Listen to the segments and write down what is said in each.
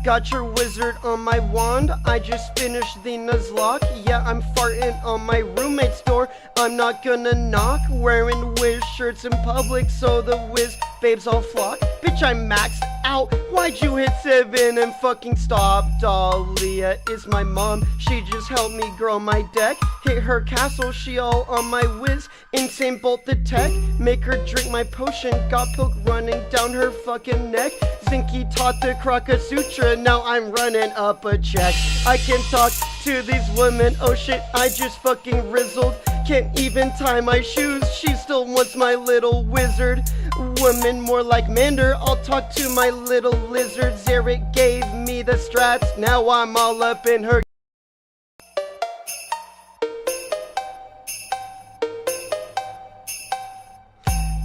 Got your wizard on my wand, I just finished the Wizlocke. Yeah, I'm farting on my roommate's door, I'm not gonna knock. Wearing Wiz shirts in public so the Wiz babes all flock. Bitch, I'm maxed out, why'd you hit 7 and fucking stop? Dahlia is my mom, she just helped me grow my deck. Hit her castle, she all on my Wiz. Insane bolt the tech, make her drink my potion. Got pilk running down her fucking neck. Zinky taught the Kraka Sutra, now I'm running up a check. I can talk to these women, oh shit, I just fucking rizzled. Can't even tie my shoes, she still wants my little wizard. Woman more like Mander, I'll talk to my little lizard. Zarek gave me the strats, now I'm all up in her.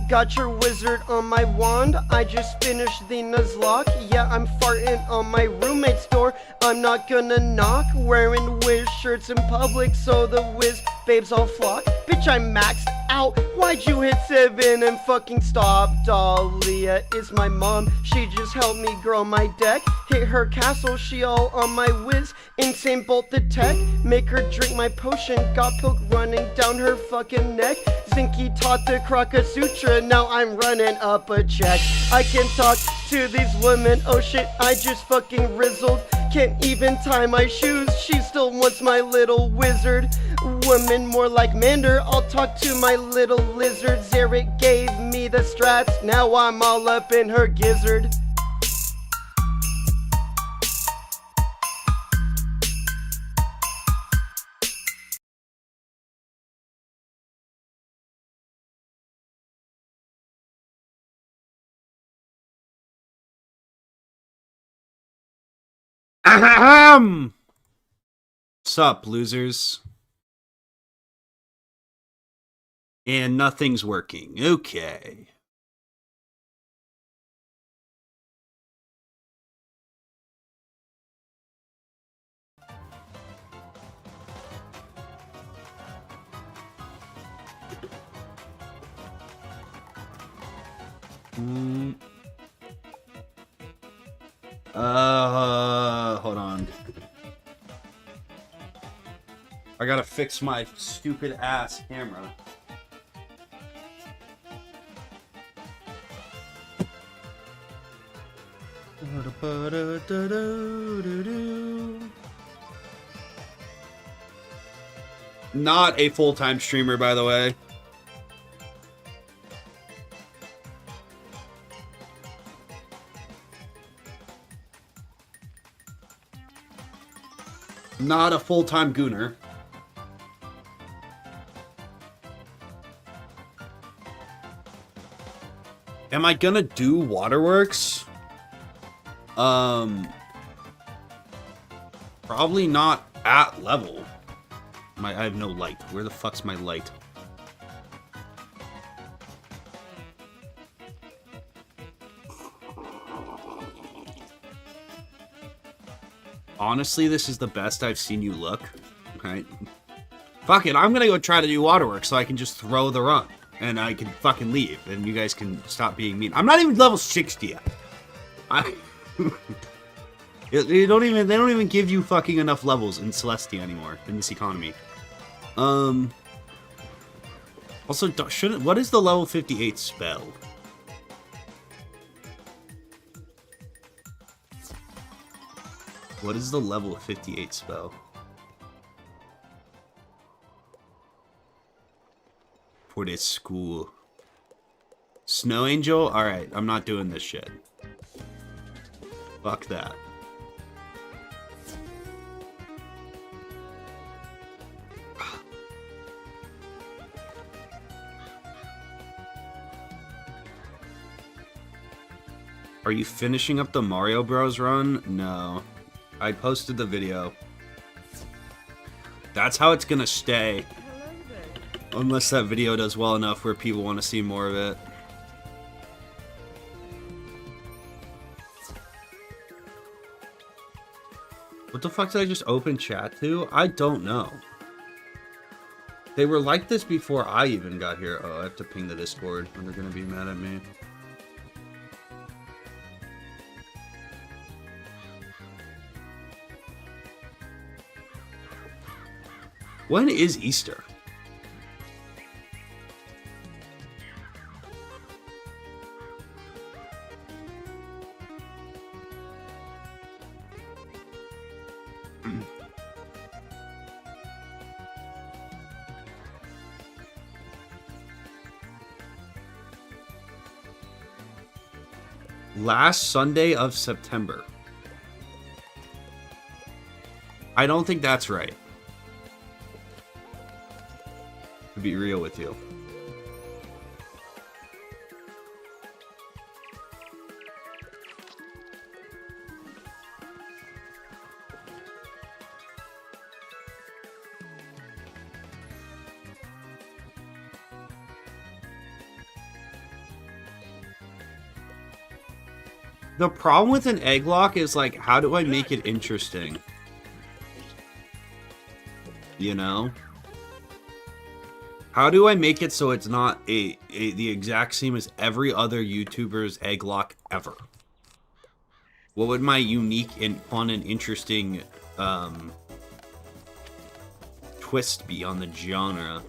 Got your wizard on my wand, I just finished the Wizlocke. Yeah, I'm farting on my roommate's door, I'm not gonna knock. Wearing Wiz shirts in public so the Wiz babes all flock. Bitch, I'm maxed out, why'd you hit 7 and fucking stop? Dahlia is my mom, she just helped me grow my deck. Hit her castle, she all on my Wiz. Insane bolt the tech, make her drink my potion. Got pilk running down her fucking neck. Zinky taught the Kraka Sutra, now I'm running up a check. I can talk to these women, oh shit, I just fucking rizzled. Can't even tie my shoes, she still wants my little wizard. Woman more like Mander, I'll talk to my little lizard. Zarek gave me the strats, now I'm all up in her gizzard. Ahem! Sup, losers? And nothing's working. Okay. Hold on. I gotta fix my stupid ass camera. Not a full-time streamer, by the way. Not a full-time gooner. Am I gonna do waterworks? Probably not at level. I have no light. Where the fuck's my light? Honestly, this is the best I've seen you look. Right? Fuck it, I'm gonna go try to do waterworks so I can just throw the run. And I can fucking leave. And you guys can stop being mean. I'm not even level 60 yet. They don't even give you fucking enough levels in Celestia anymore in this economy. Also, what is the level 58 spell? What is the level 58 spell? For this school. Snow Angel? Alright, I'm not doing this shit. Fuck that. Are you finishing up the Mario Bros run? No. I posted the video. That's how it's gonna stay. Unless that video does well enough where people want to see more of it. What the fuck did I just open chat to? I don't know. They were like this before I even got here. Oh, I have to ping the Discord and they're gonna be mad at me. When is Easter? Last Sunday of September. I don't think that's right. To be real with you. The problem with an Egglocke is, like, how do I make it interesting? You know? How do I make it so it's not the exact same as every other YouTuber's Egglocke ever? What would my unique and fun and interesting twist be on the genre?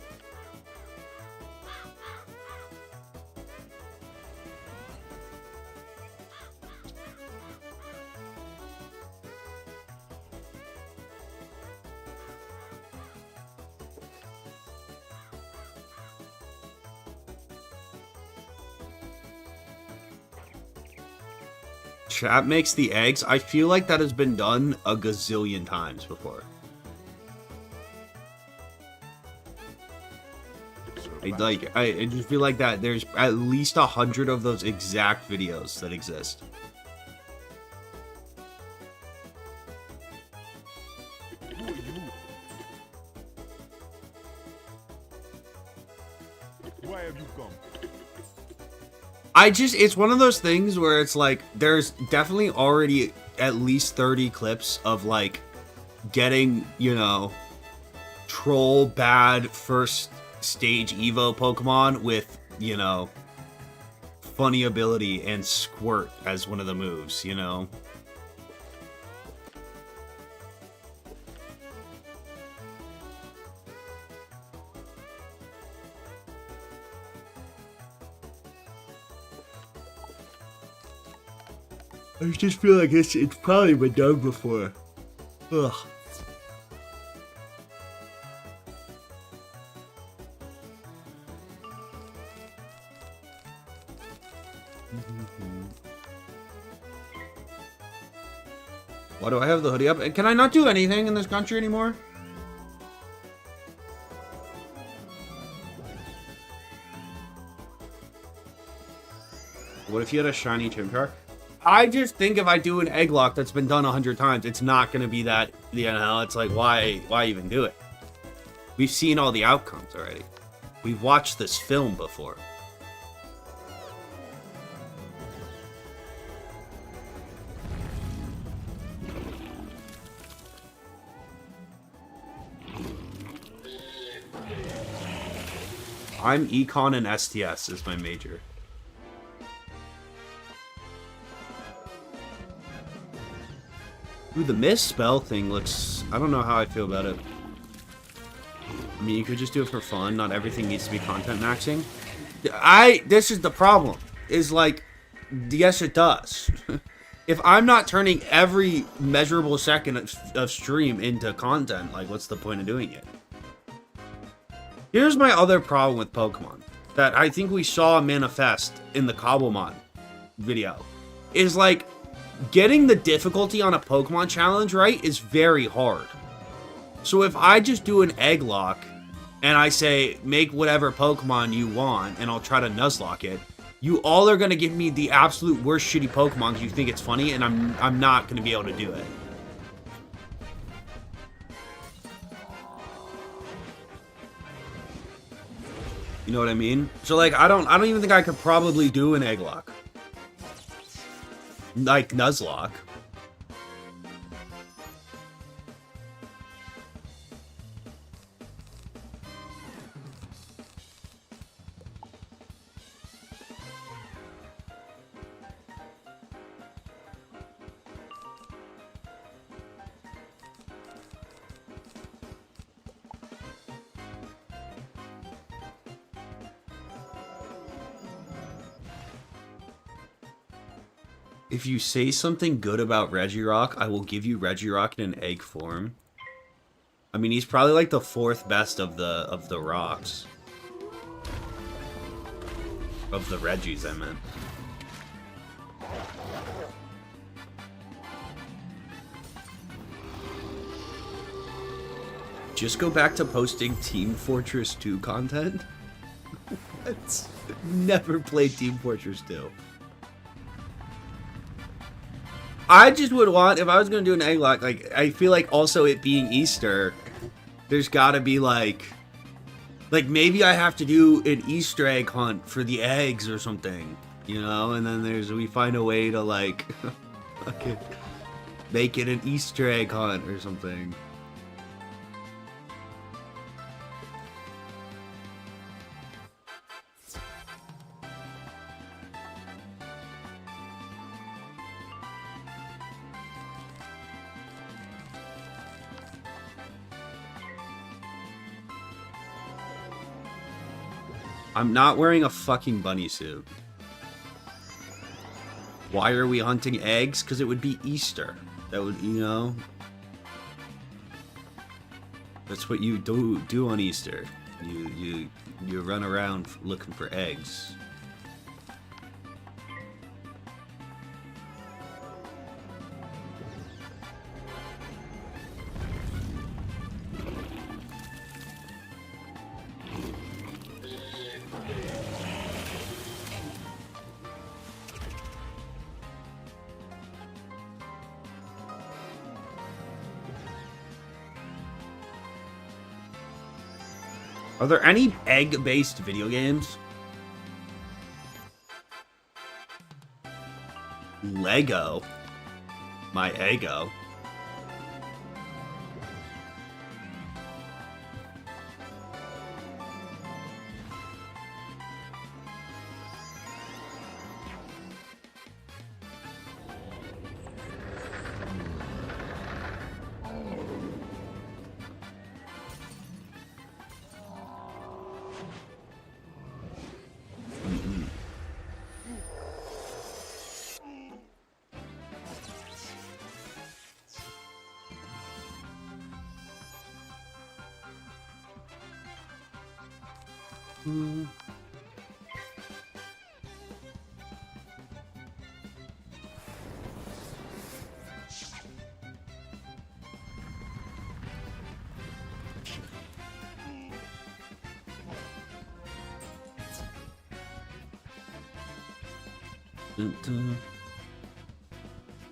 Chat makes the eggs. I feel like that has been done a gazillion times before. I just feel like that there's at least 100 of those exact videos that exist. Why have you come? It's one of those things where it's like, there's definitely already at least 30 clips of, like, getting, you know, troll bad first stage Evo Pokemon with, you know, funny ability and squirt as one of the moves, you know? I just feel like it's probably been done before. Ugh. Why do I have the hoodie up? Can I not do anything in this country anymore? What if you had a shiny Chimchar? I just think if I do an Egglocke that's been done 100 times, it's not going to be that, you know, it's like, why even do it? We've seen all the outcomes already. We've watched this film before. I'm Econ and STS is my major. Ooh, the misspell thing looks... I don't know how I feel about it. I mean, you could just do it for fun. Not everything needs to be content maxing. This is the problem. Is like, yes, it does. If I'm not turning every measurable second of stream into content, like, what's the point of doing it? Here's my other problem with Pokemon. That I think we saw manifest in the Cobblemon video. Is like... getting the difficulty on a Pokemon challenge right is very hard. So if I just do an Egglocke and I say, make whatever Pokemon you want and I'll try to Nuzlocke it, you all are going to give me the absolute worst shitty Pokemon because you think it's funny, and I'm not going to be able to do it. You know what I mean? So like, I don't even think I could probably do an Egglocke. Like Nuzlocke. If you say something good about Regirock, I will give you Regirock in an egg form. I mean, he's probably like the 4th best of the rocks. Of the Regis, I meant. Just go back to posting Team Fortress 2 content? Let's never play Team Fortress 2. I just would want, if I was going to do an Egglocke, like, I feel like also it being Easter, there's got to be like maybe I have to do an Easter egg hunt for the eggs or something, you know? And then we find a way to like, okay, make it an Easter egg hunt or something. I'm not wearing a fucking bunny suit. Why are we hunting eggs? Because it would be Easter. That would, you know... That's what you do on Easter. You run around looking for eggs. Are there any egg-based video games? Lego. My Eggo.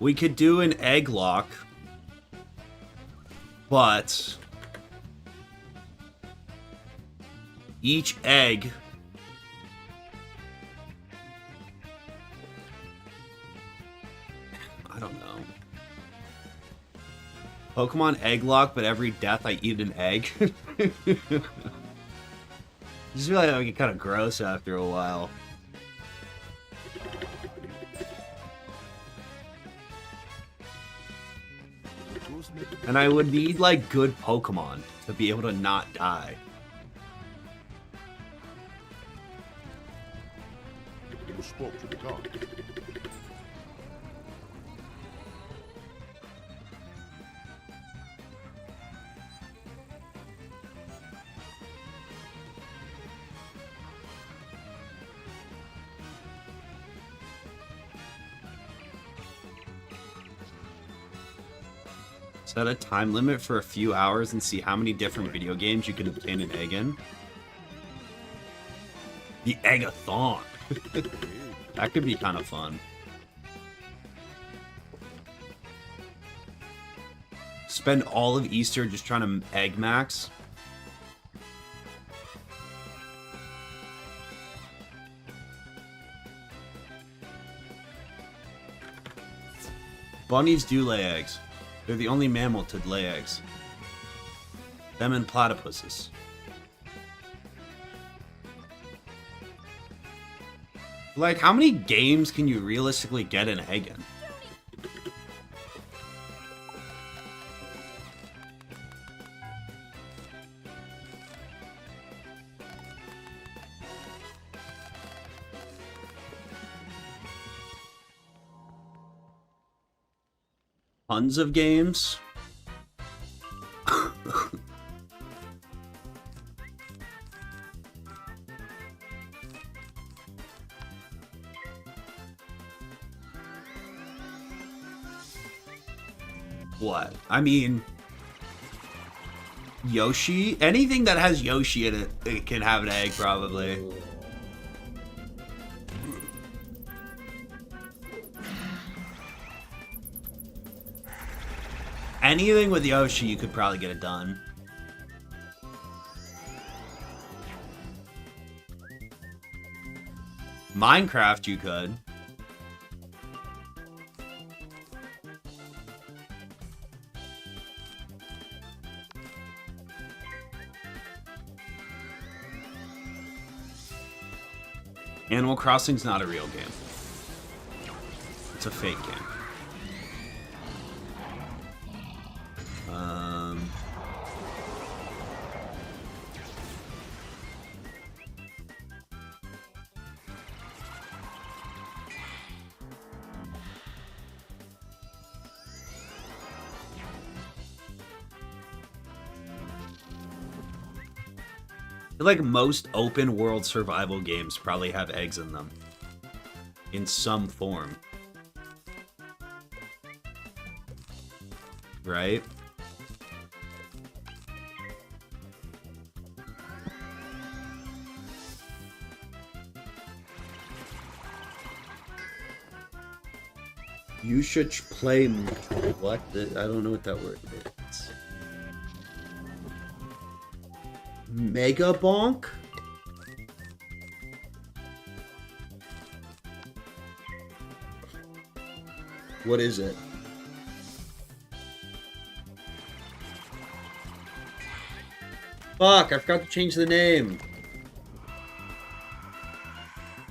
We could do an Egglocke, but each egg I don't know. Pokemon Egglocke, but every death I eat an egg. Just feel like that would get kind of gross after a while. And I would need, like, good Pokemon to be able to not die. Set a time limit for a few hours and see how many different video games you can obtain an egg in. The Eggathon. That could be kind of fun. Spend all of Easter just trying to egg max. Bunnies do lay eggs. They're the only mammal to lay eggs. Them and platypuses. Like, how many games can you realistically get an egg in? tons of games. What? I mean, Yoshi? Anything that has Yoshi in it, it can have an egg, probably. Anything with Yoshi, you could probably get it done. Minecraft, you could. Animal Crossing's not a real game. It's a fake game. I feel like most open world survival games probably have eggs in them. In some form. Right? You should play... What? I don't know what that word is. Mega Bonk? What is it? Fuck, I forgot to change the name.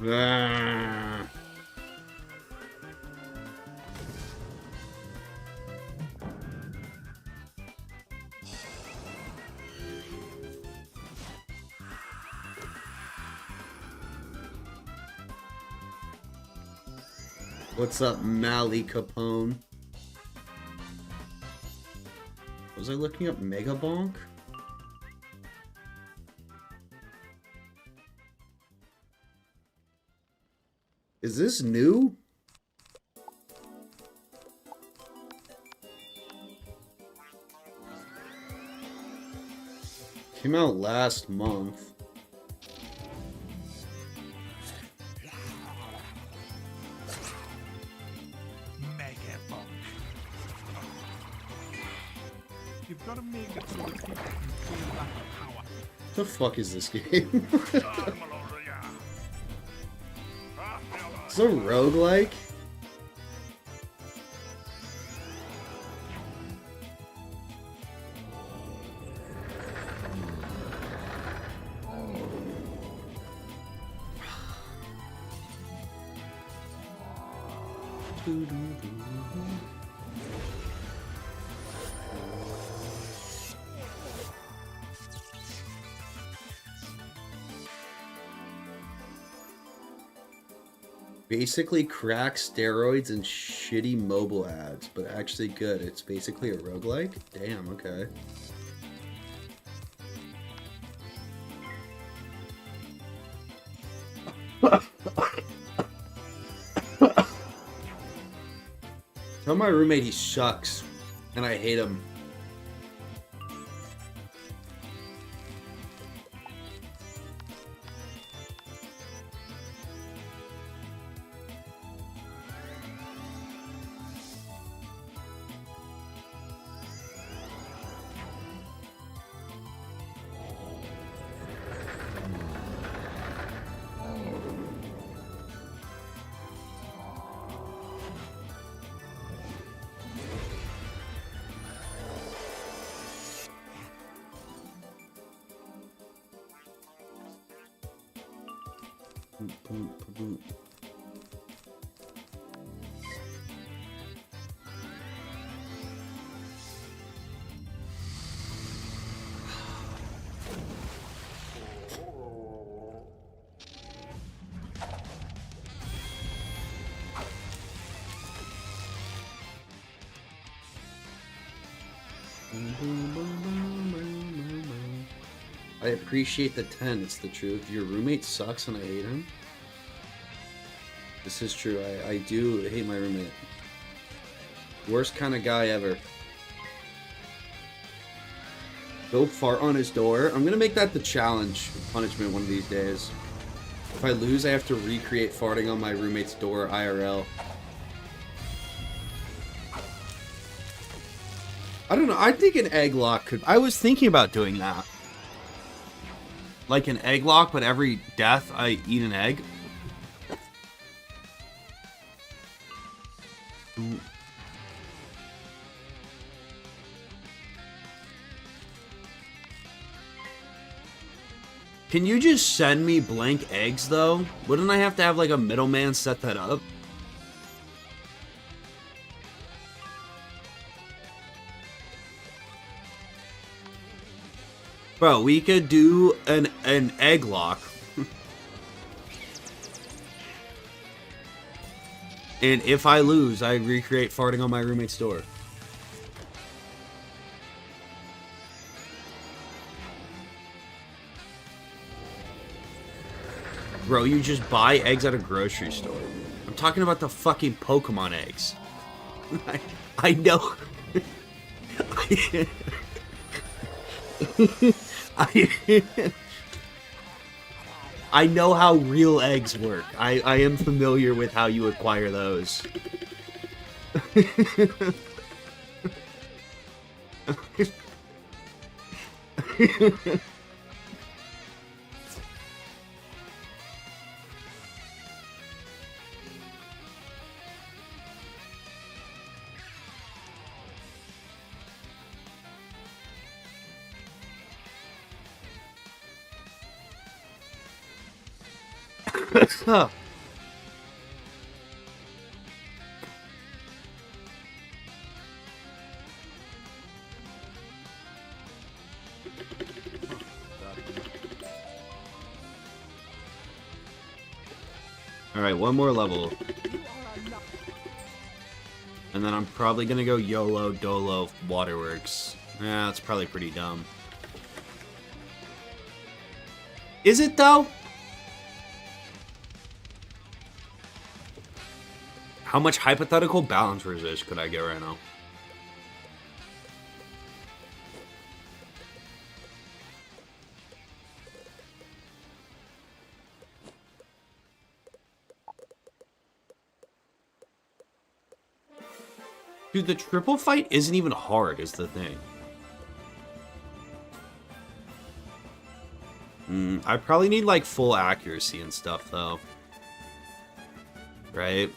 Ah. What's up, Mally Capone? Was I looking up Mega Bonk? Is this new? Came out last month. What the fuck is this game? It's a roguelike? Basically crack steroids and shitty mobile ads, but actually good. It's basically a roguelike? Damn, okay. Tell my roommate he sucks, and I hate him. I appreciate the 10, it's the truth. Your roommate sucks and I hate him. This is true, I do hate my roommate. Worst kind of guy ever. Go fart on his door. I'm gonna make that the challenge punishment one of these days. If I lose, I have to recreate farting on my roommate's door IRL. I don't know, I think an Egglocke could... I was thinking about doing that. Like an Egglocke, but every death I eat an egg. Ooh. Can you just send me blank eggs, though? Wouldn't I have to have, like, a middleman set that up? Bro, we could do an Egglocke. And if I lose, I recreate farting on my roommate's door. Bro, you just buy eggs at a grocery store. I'm talking about the fucking Pokemon eggs. I know. I know how real eggs work. I am familiar with how you acquire those. Huh. Alright, one more level. And then I'm probably gonna go YOLO, DOLO, Waterworks. Yeah, that's probably pretty dumb. Is it though? How much hypothetical balance resist could I get right now? Dude, the triple fight isn't even hard, is the thing. I probably need, like, full accuracy and stuff, though. Right?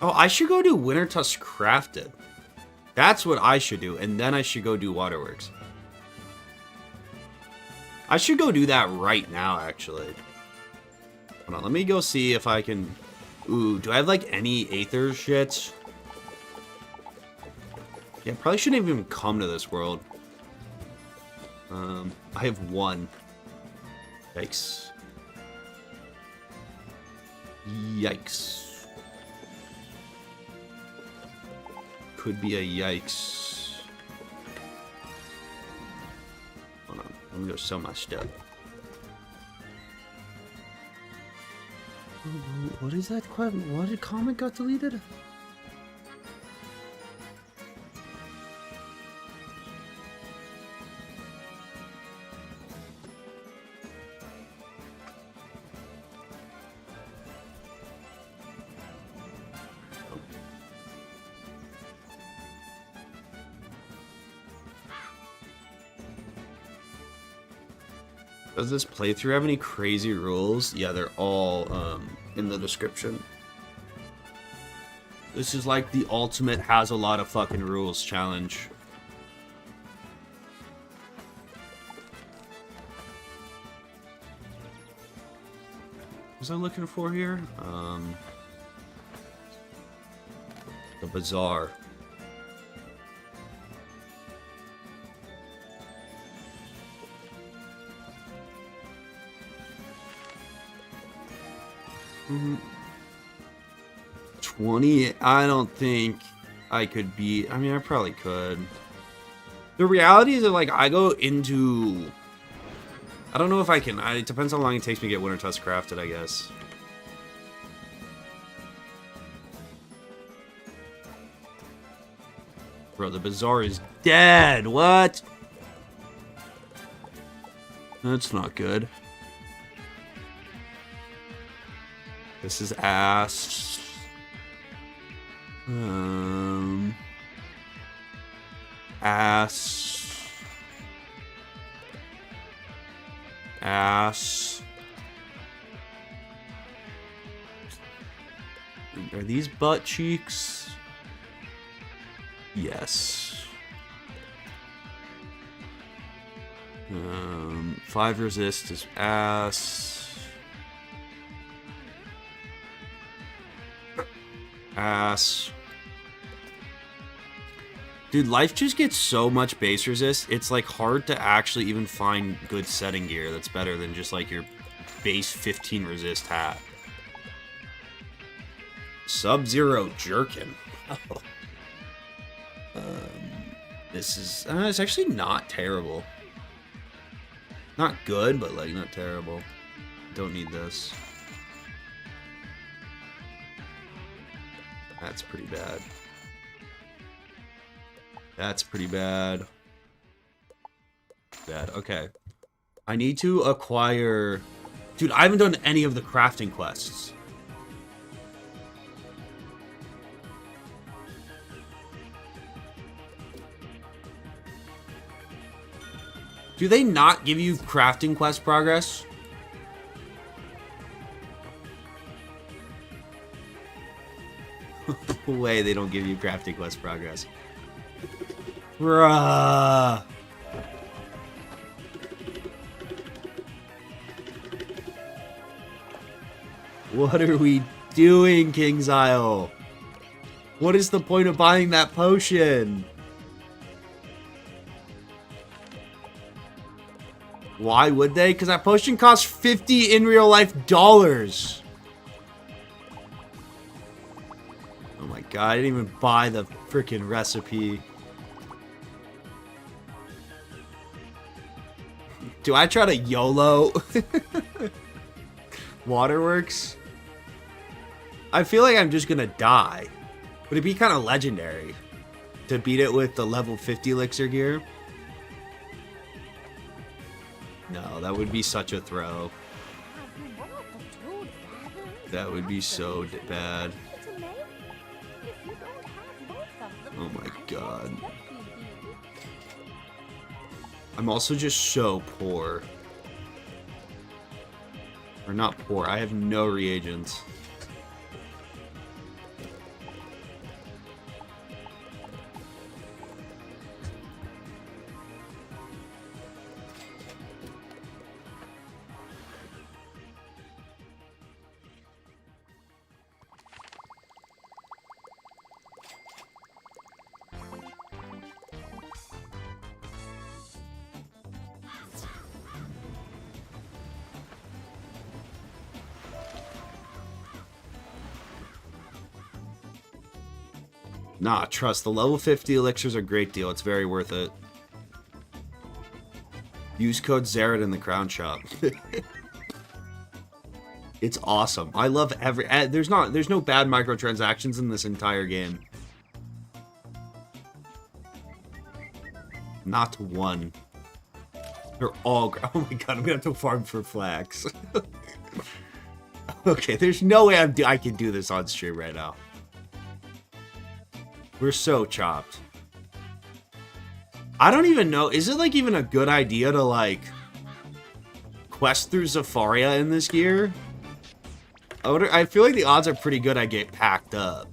Oh, I should go do Winter Tusk Crafted. That's what I should do, and then I should go do Waterworks. I should go do that right now, actually. Hold on, let me go see if I can... Ooh, do I have, like, any Aether shit? Yeah, probably shouldn't even come to this world. I have one. Yikes. Yikes. Could be a yikes. Hold on, let me go sell my stuff. What is that? What did comment got deleted? Does this playthrough have any crazy rules? Yeah, they're all in the description. This is like the ultimate has a lot of fucking rules challenge. What was I looking for here? The Bazaar. Mm-hmm. 20, I don't think I could beat. I mean, I probably could. The reality is that, like, I go into... I don't know if I can... it depends how long it takes me to get Winter Tusk crafted, I guess. Bro, the Bazaar is dead! What? That's not good. This is ass. Ass. Ass. Are these butt cheeks? Yes. 5 resist is ass. Ass. Dude, life just gets so much base resist, it's like hard to actually even find good setting gear that's better than just like your base 15 resist hat. Sub-Zero Jerkin. This is, it's actually not terrible. Not good, but like not terrible. Don't need this. That's pretty bad. That's pretty bad. Bad. Okay. I need to acquire... Dude, I haven't done any of the crafting quests. Do they not give you crafting quest progress? No way they don't give you crafting quest progress. Bruh. What are we doing, King's Isle? What is the point of buying that potion? Why would they? Because that potion costs 50 in real life dollars. Oh my god, I didn't even buy the freaking recipe. Do I try to YOLO? Waterworks? I feel like I'm just gonna die. Would it be kind of legendary to beat it with the level 50 elixir gear? No, that would be such a throw. That would be so bad. Oh my god. I'm also just so poor. Or not poor, I have no reagents. Nah, trust, the level 50 elixirs are a great deal. It's very worth it. Use code Zared in the crown shop. It's awesome. I love every... There's no bad microtransactions in this entire game. Not one. They're all... Oh my god, I'm gonna have to farm for flax. Okay, there's no way I can do this on stream right now. We're so chopped. I don't even know. Is it like even a good idea to like quest through Zafaria in this gear? I feel like the odds are pretty good I get packed up.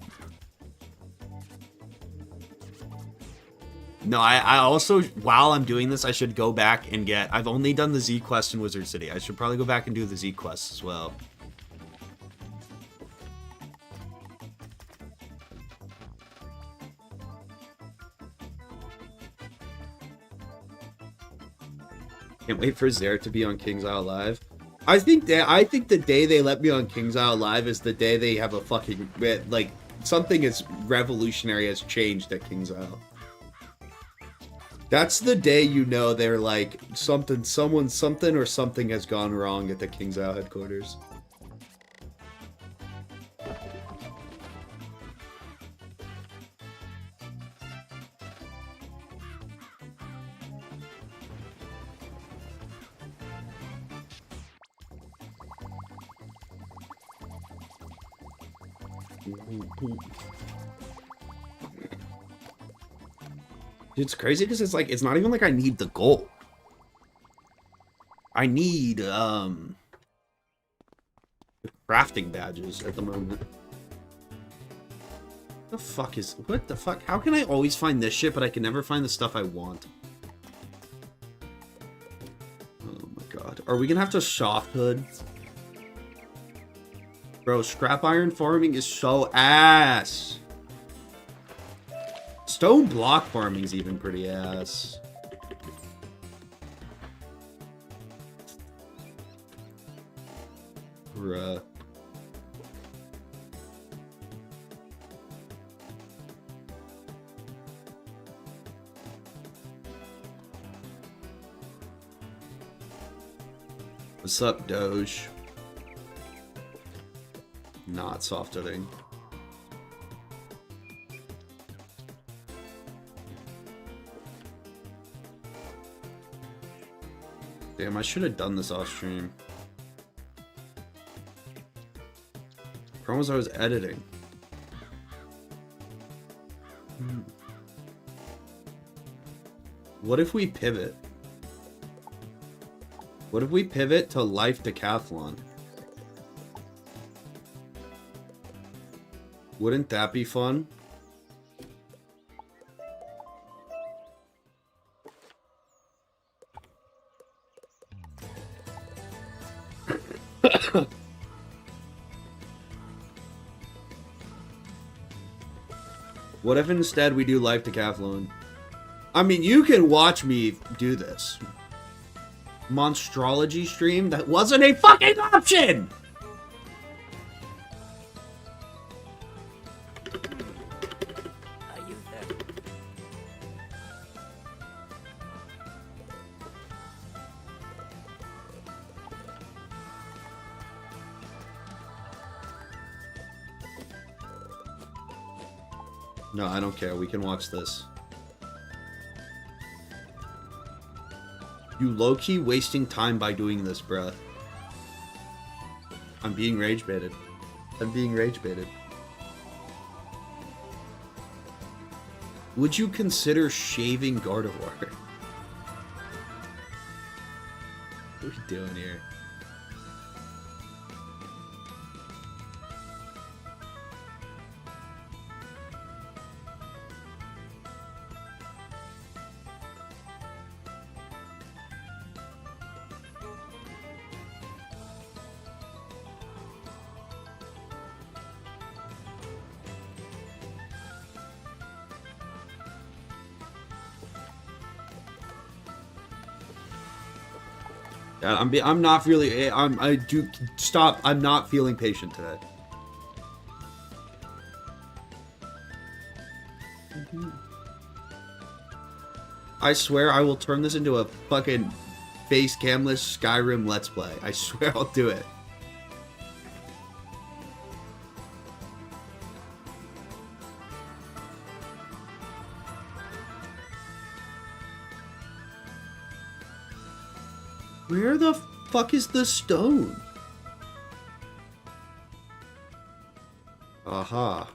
No, I also, while I'm doing this, I should go back and get... I've only done the Z quest in Wizard City. I should probably go back and do the Z quest as well. Can't wait for Zared to be on King's Isle Live. I think the day they let me on King's Isle Live is the day they have a fucking, like, something as revolutionary has changed at King's Isle. That's the day you know they're like, something has gone wrong at the King's Isle headquarters. It's crazy because it's like, it's not even like I need the gold. I need the crafting badges at the moment. What the fuck? How can I always find this shit but I can never find the stuff I want? Oh my god. Are we gonna have to soft hood? Bro, scrap iron farming is so ass. Stone block farming is even pretty ass. Bruh. What's up, Doge? Not soft hitting. Damn, I should have done this off stream. Problem was I was editing. What if we pivot? What if we pivot to life decathlon? Wouldn't that be fun? What if instead we do life decathlon? I mean, you can watch me do this. Monstrology stream? That wasn't a fucking option! No, I don't care. We can watch this. You low-key wasting time by doing this, bruh. I'm being rage baited. I'm being rage baited. Would you consider shaving Gardevoir? What are we doing here? I'm not really. Stop. I'm not feeling patient today. I swear I will turn this into a fucking face camless Skyrim Let's Play. I swear I'll do it. Where the fuck is the stone? Aha.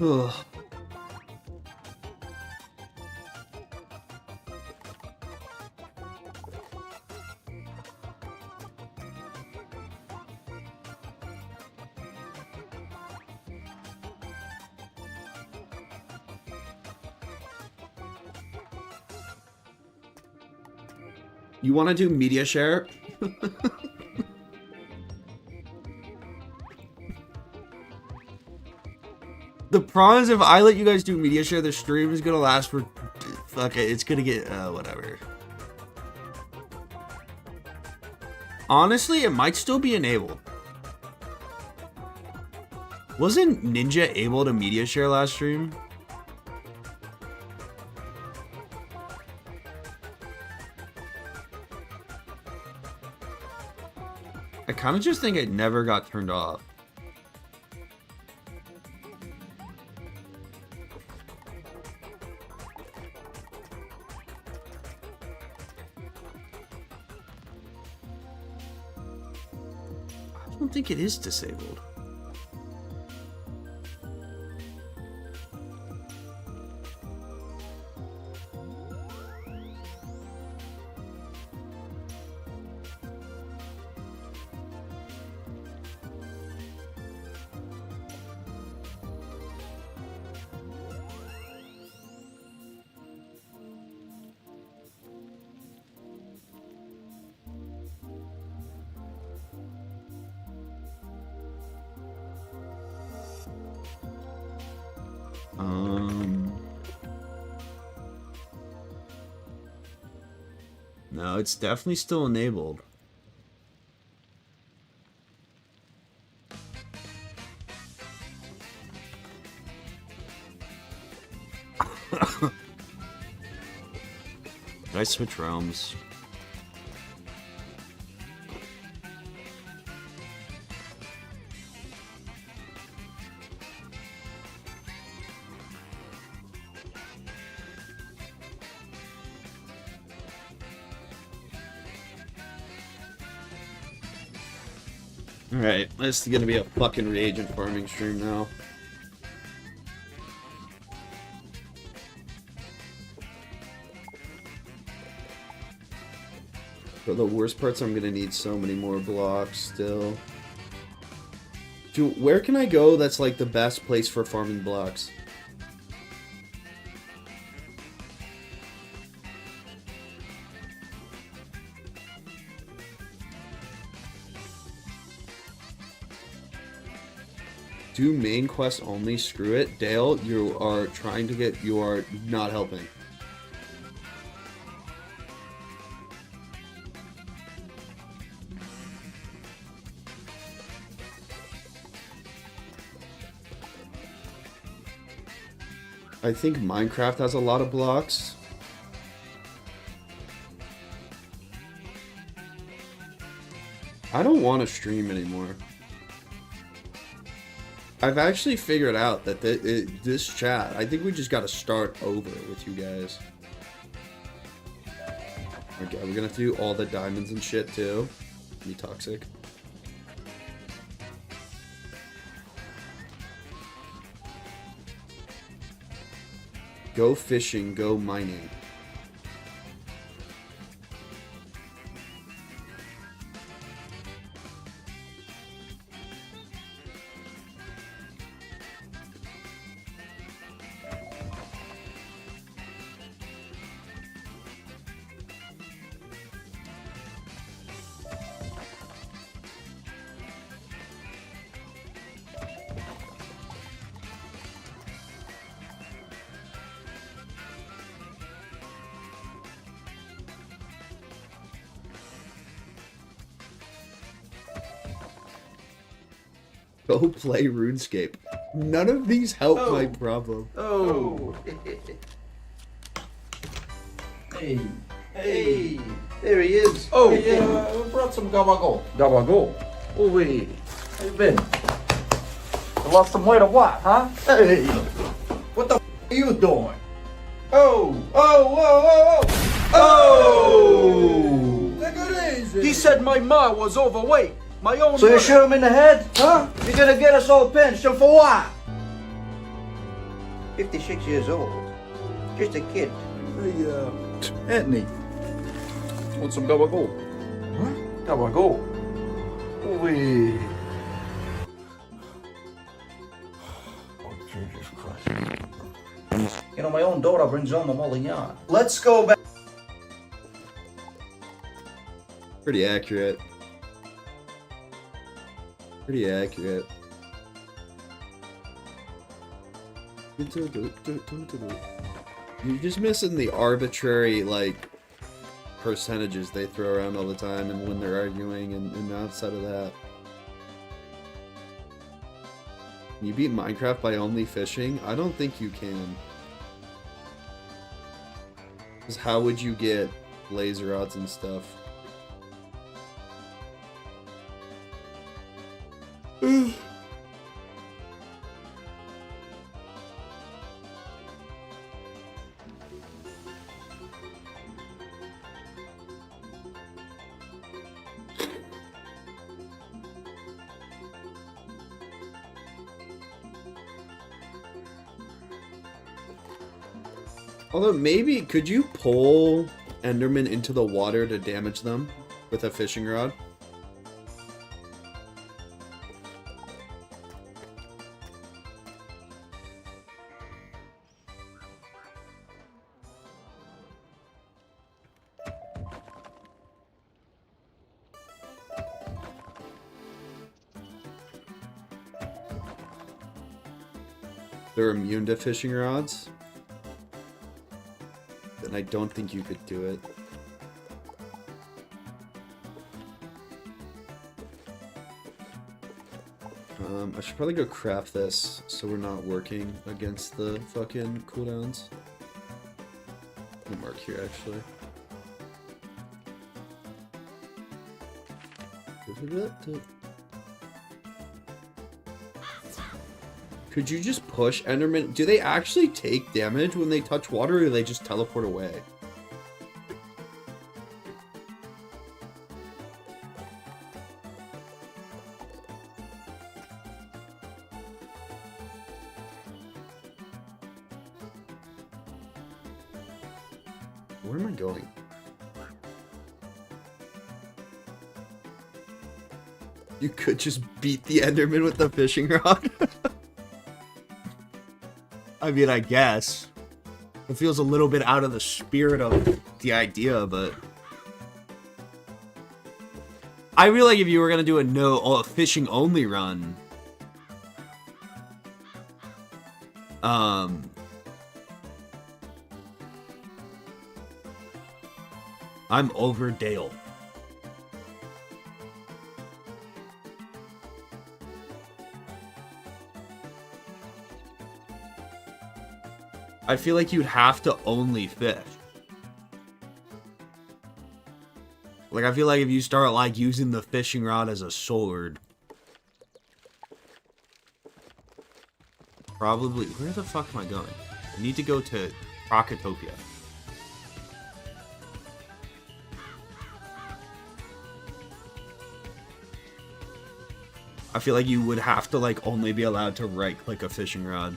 Ugh. You want to do media share? The problem is if I let you guys do media share, the stream is gonna last for... Fuck it, it's gonna get... whatever. Honestly, it might still be enabled. Wasn't Ninja able to media share last stream? I kind of just think it never got turned off. I don't think it is disabled. No, it's definitely still enabled. Did I switch realms? Alright, this is gonna be a fucking reagent farming stream now. For the worst parts, I'm gonna need so many more blocks still. Dude, where can I go that's like the best place for farming blocks? Do main quest only, screw it. Dale, you are trying to get, you are not helping. I think Minecraft has a lot of blocks. I don't want to stream anymore. I've actually figured out that this chat, I think we just got to start over with you guys. Okay, we're gonna do all the diamonds and shit too. Be toxic. Go fishing, go mining. Go play RuneScape. None of these help my problem. Oh. Hey. Hey. There he is. Oh, hey, brought some gabagool. Gabagool. Oh, wait. How you been? You lost some weight or what, huh? Hey. What the f are you doing? Oh. Oh. Oh. Take it easy. He said my ma was overweight. My own. So you shoot him in the head? Huh? You're gonna get us all pinched, and for what? 56 years old. Just a kid. Hey, Anthony. Want some gabagool? Huh? Gabagool. Wait. Oh, Jesus Christ. You know, my own daughter brings home a mulligan. Let's go back. Pretty accurate. Pretty accurate. You're just missing the arbitrary, like, percentages they throw around all the time and when they're arguing and outside of that. Can you beat Minecraft by only fishing? I don't think you can. Because how would you get laser rods and stuff? Although maybe, could you pull Enderman into the water to damage them with a fishing rod? They're immune to fishing rods? And I don't think you could do it. I should probably go craft this so we're not working against the fucking cooldowns. I'll mark here actually. Could you just push Enderman? Do they actually take damage when they touch water, or do they just teleport away? Where am I going? You could just beat the Enderman with the fishing rod. I mean, I guess. It feels a little bit out of the spirit of the idea, but... I feel like if you were gonna do a fishing only run... I'm over Dale. I feel like you'd have to only fish. Like, I feel like if you start, like, using the fishing rod as a sword... Probably... Where the fuck am I going? I need to go to Crocotopia. I feel like you would have to, like, only be allowed to right-click a fishing rod.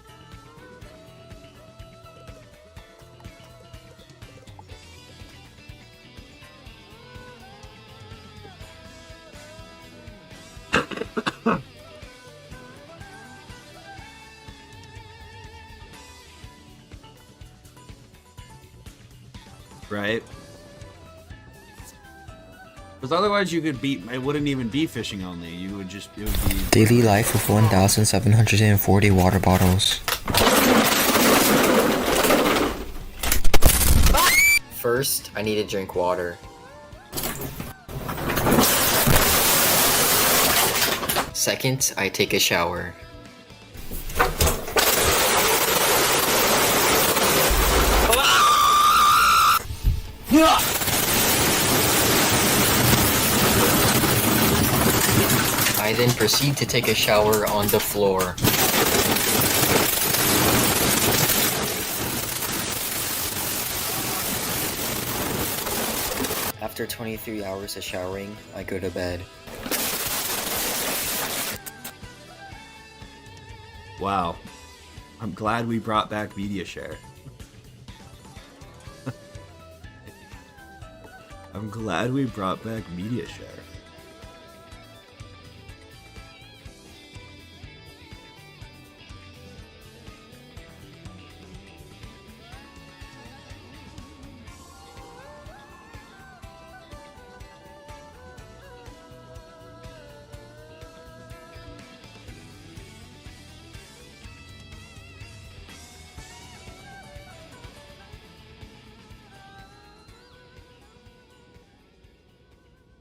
Right? Because otherwise you could beat, it wouldn't even be fishing only, you would just, it would be... Daily life of 1,740 water bottles. First, I need to drink water. Second, I take a shower. I then proceed to take a shower on the floor. After 23 hours of showering, I go to bed. Wow. I'm glad we brought back media share. I'm glad we brought back media share.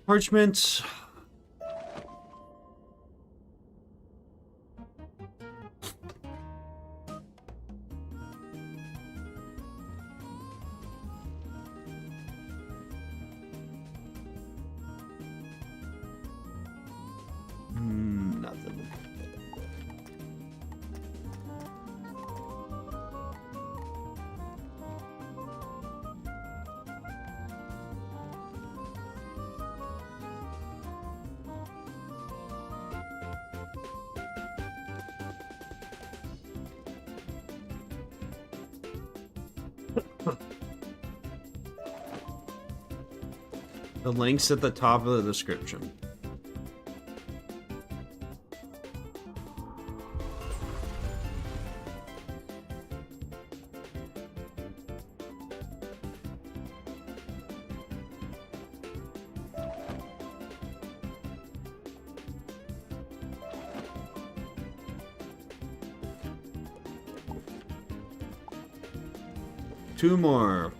Parchment. Nothing. The link's at the top of the description. Two more.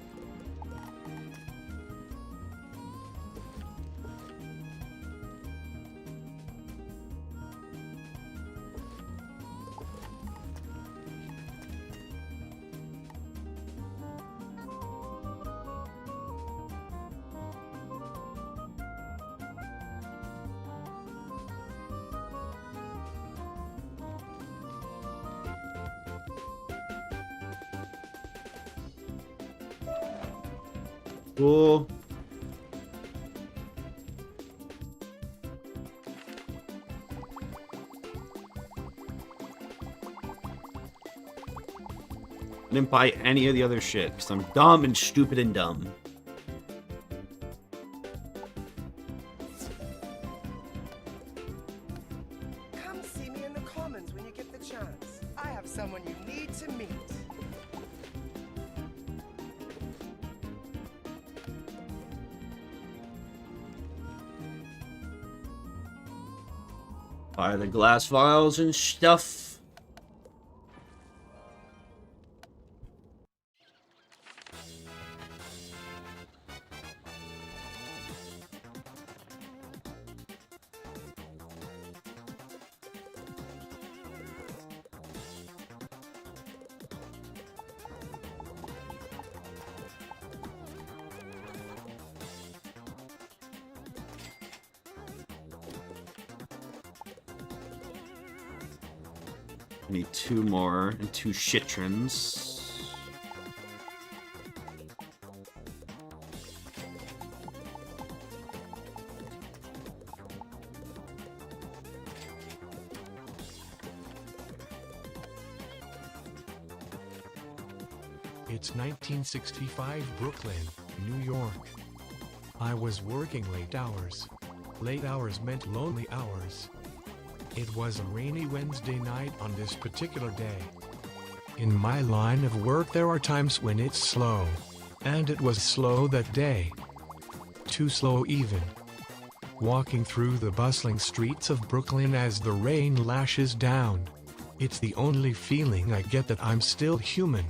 Cool. I didn't buy any of the other shit because I'm dumb and stupid and dumb. Come see me in the Commons when you get the chance. I have someone you need to meet. Buy the glass vials and stuff. I need two more and two shitrons. It's 1965 Brooklyn, New York. I was working late hours. Late hours meant lonely hours. It was a rainy Wednesday night on this particular day. In my line of work there are times when it's slow. And it was slow that day. Too slow even. Walking through the bustling streets of Brooklyn as the rain lashes down. It's the only feeling I get that I'm still human.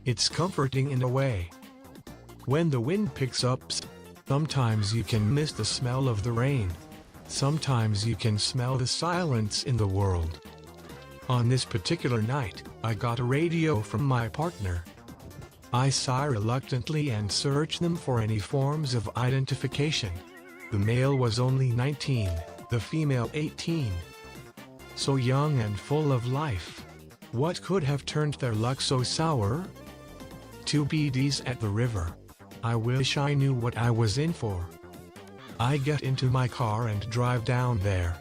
It's comforting in a way. When the wind picks up, sometimes you can miss the smell of the rain. Sometimes you can smell the silence in the world. On this particular night, I got a radio from my partner. I sigh reluctantly and search them for any forms of identification. The male was only 19, the female 18. So young and full of life. What could have turned their luck so sour? 2 BDs at the river. I wish I knew what I was in for. I get into my car and drive down there.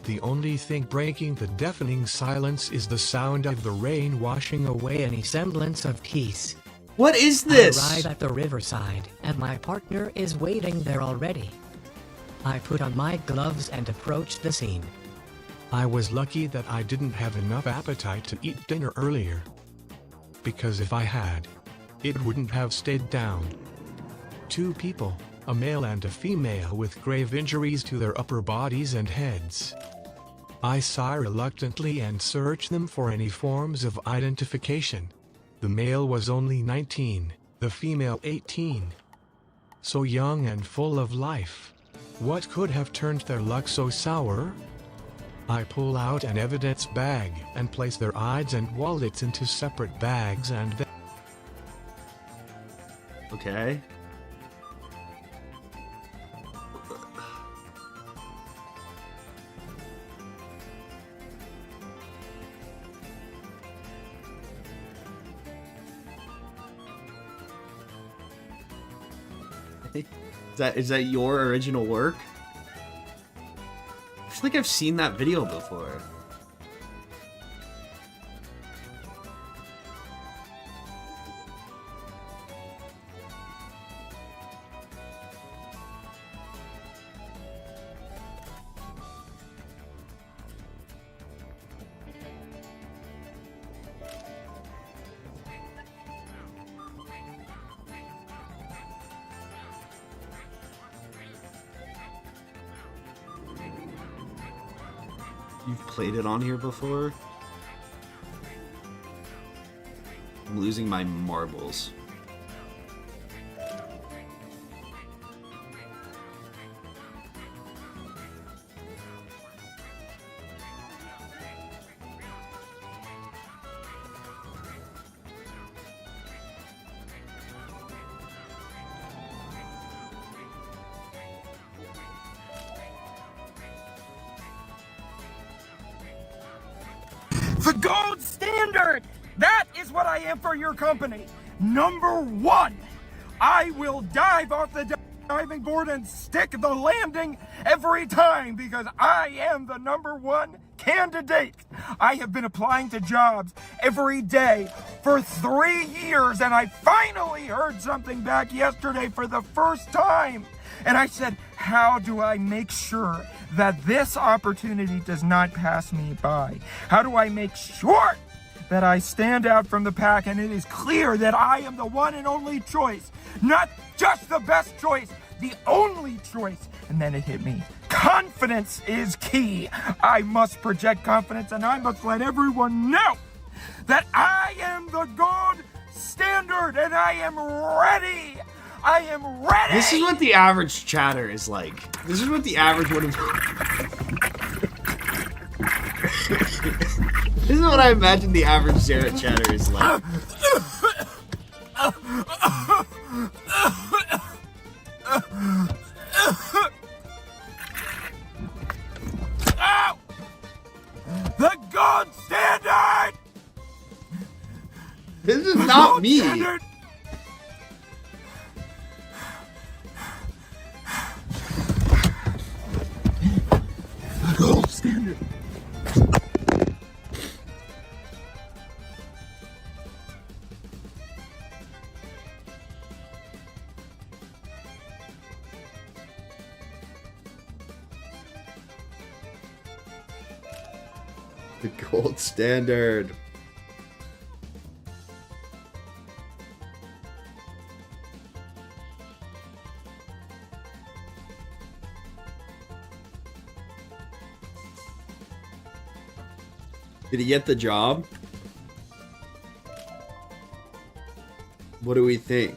The only thing breaking the deafening silence is the sound of the rain washing away any semblance of peace. What is this? I arrive at the riverside, and my partner is waiting there already. I put on my gloves and approach the scene. I was lucky that I didn't have enough appetite to eat dinner earlier. Because if I had, it wouldn't have stayed down. 2 people, a male and a female with grave injuries to their upper bodies and heads. I sigh reluctantly and search them for any forms of identification. The male was only 19, the female 18. so young and full of life. What could have turned their luck so sour? I pull out an evidence bag and place their IDs and wallets into separate bags and then... Okay. Is that your original work? I feel like I've seen that video before. You've played it on here before? I'm losing my marbles. The gold standard! That is what I am for your company. Number one, I will dive off the diving board and stick the landing every time because I am the number one candidate. I have been applying to jobs every day for 3 years and I finally heard something back yesterday for the first time. And I said, how do I make sure that this opportunity does not pass me by? How do I make sure that I stand out from the pack and it is clear that I am the one and only choice, not just the best choice, the only choice? And then it hit me. Confidence is key. I must project confidence and I must let everyone know that I am the gold standard and I am ready. I am ready! This is what the average chatter is like. This is what the average would have... This is what I imagine the average Zera chatter is like. Ow! The gold standard! This is not me. Standard. Gold standard. The gold standard. Did he get the job? What do we think?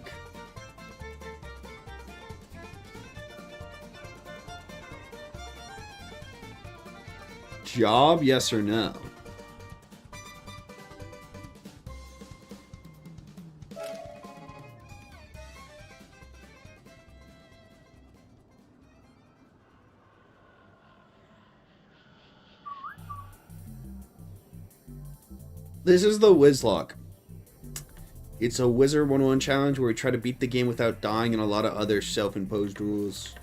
Job, yes or no? This is the Wizlocke. It's a WIZARD101 challenge where we try to beat the game without dying and a lot of other self-imposed rules.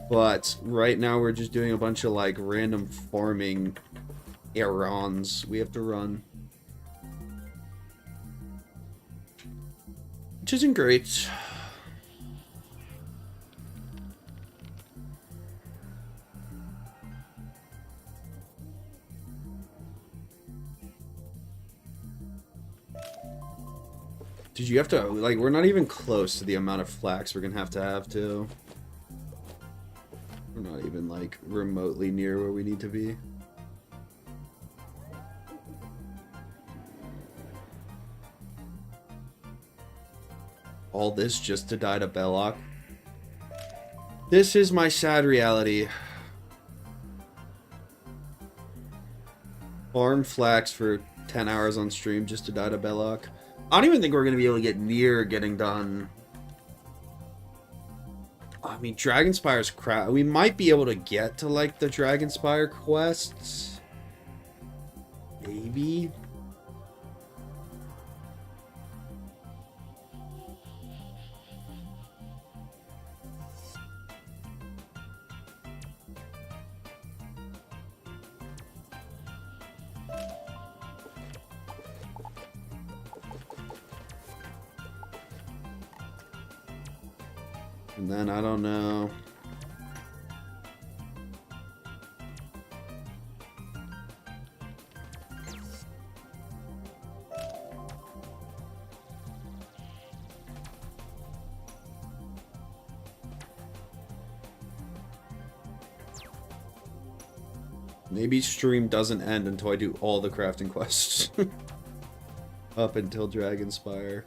But right now we're just doing a bunch of like random farming errands we have to run. Which isn't great. Did you have to, like, we're not even close to the amount of flax we're gonna have to. We're not even, like, remotely near where we need to be. All this just to die to Belloc. This is my sad reality. Farm flax for 10 hours on stream just to die to Belloc. I don't even think we're going to be able to get near getting done. I mean, Dragonspire's crap. We might be able to get to, like, the Dragonspire quests. Maybe. And then, I don't know. Maybe stream doesn't end until I do all the crafting quests. Up until Dragonspire.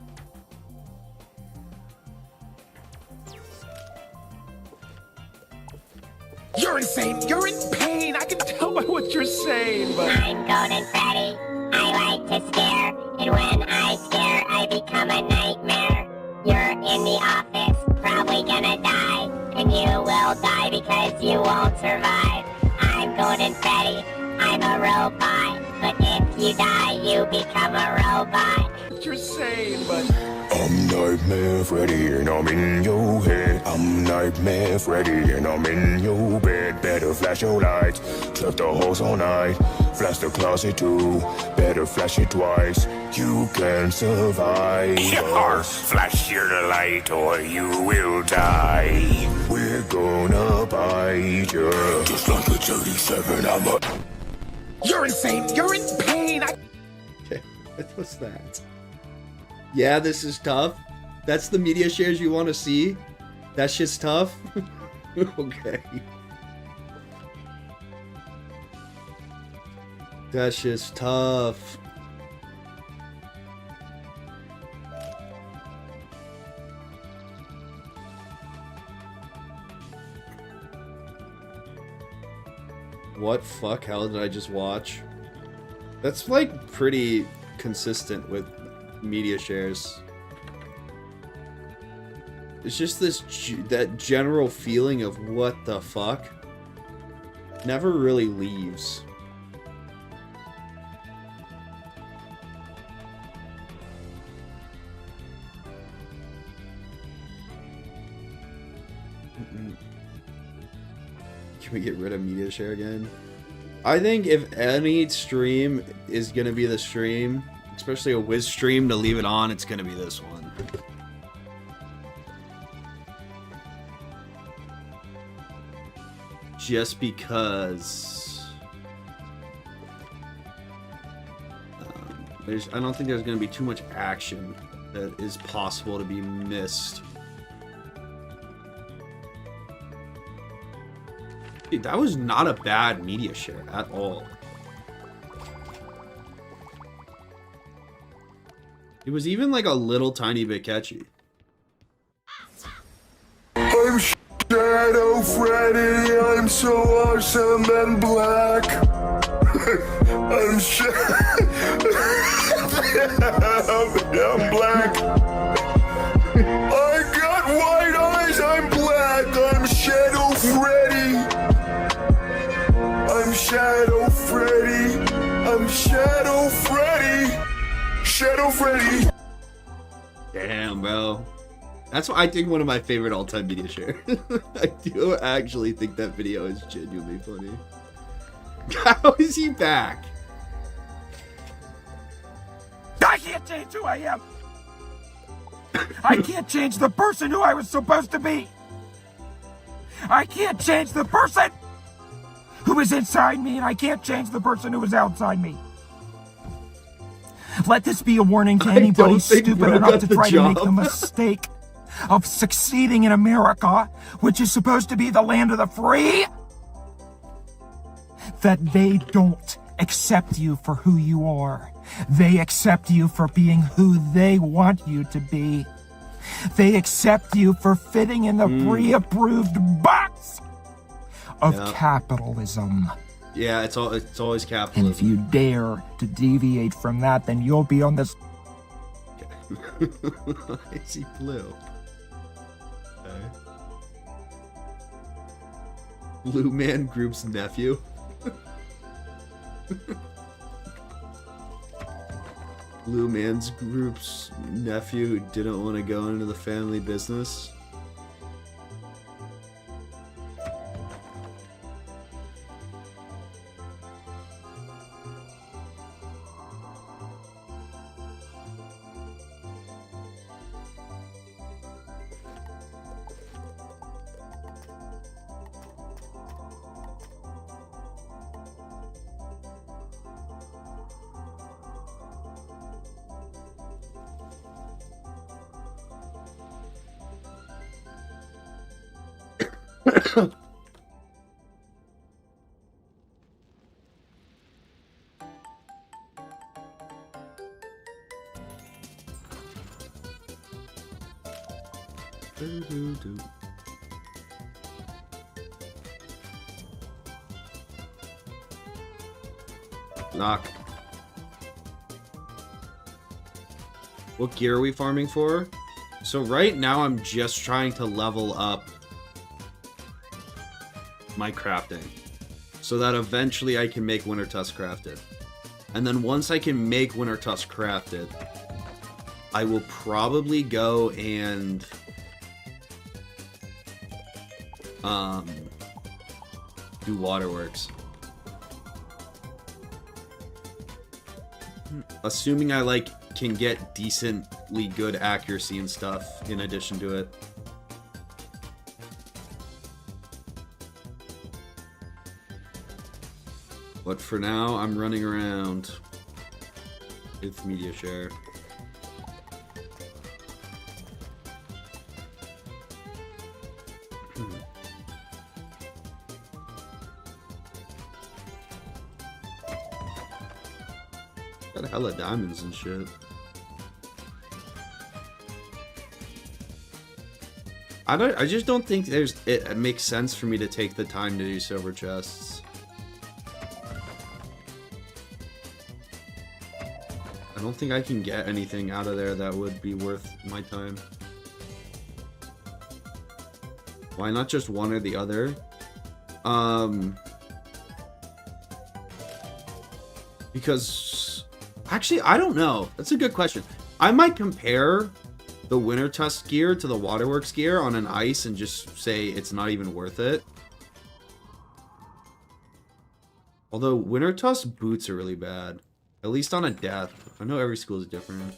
You're insane. You're in pain. I can tell by what you're saying, but... I'm Golden Freddy. I like to scare, and when I scare, I become a nightmare. You're in the office, probably gonna die, and you will die because you won't survive. I'm Golden Freddy. I'm a robot, but if you die, you become a robot. What you're saying, but... I'm Nightmare Freddy and I'm in your head. I'm Nightmare Freddy and I'm in your bed. Better flash your lights, check the holes all night. Flash the closet too, better flash it twice. You can survive. Yar, flash your light or you will die. We're gonna bite you. Just like a 37, I'm a... You're insane. You're in pain. Okay, what was that? Yeah, this is tough. That's the media shares you want to see? That shit's tough? Okay. That shit's tough. What fuck hell did I just watch? That's like pretty consistent with media shares. It's just this that general feeling of what the fuck never really leaves. Can we get rid of media share again? I think if any stream is gonna be the stream, especially a Wiz stream, to leave it on, it's gonna be this one. Just because I don't think there's gonna be too much action that is possible to be missed. Dude, that was not a bad media share at all. It was even like a little tiny bit catchy. I'm Shadow Freddy, I'm so awesome and black. I'm I'm black. I got white eyes, I'm black. I'm Shadow Freddy. I'm Shadow Freddy. I'm Shadow Freddy. Shadow Freddy. Damn, bro. That's what I think one of my favorite all-time video share. I do actually think that video is genuinely funny. How is he back? I can't change who I am. I can't change the person who I was supposed to be. I can't change the person who is inside me, and I can't change the person who is outside me. Let this be a warning to anybody stupid enough to try to make the mistake of succeeding in America, which is supposed to be the land of the free, that they don't accept you for who you are. They accept you for being who they want you to be. They accept you for fitting in the pre-approved box of capitalism. Yeah, it's always And capitalism. if you dare to deviate from that, then you'll be on this. I see blue. Okay. Blue Man Group's nephew. Blue Man's Group's nephew who didn't want to go into the family business. Knock. What gear are we farming for? So right now I'm just trying to level up my crafting so that eventually I can make Winter Tusk crafted. And then once I can make Winter Tusk crafted, I will probably go and do waterworks. Assuming I can get decently good accuracy and stuff in addition to it. But for now, I'm running around with media share. Got hella diamonds and shit. I just don't think it makes sense for me to take the time to do silver chests. I don't think I can get anything out of there that would be worth my time. Why not just one or the other? Because actually, I don't know. That's a good question. I might compare the Winter Tusk gear to the Waterworks gear on an ice and just say it's not even worth it. Although Winter Tusk boots are really bad. At least on a death. I know every school is different.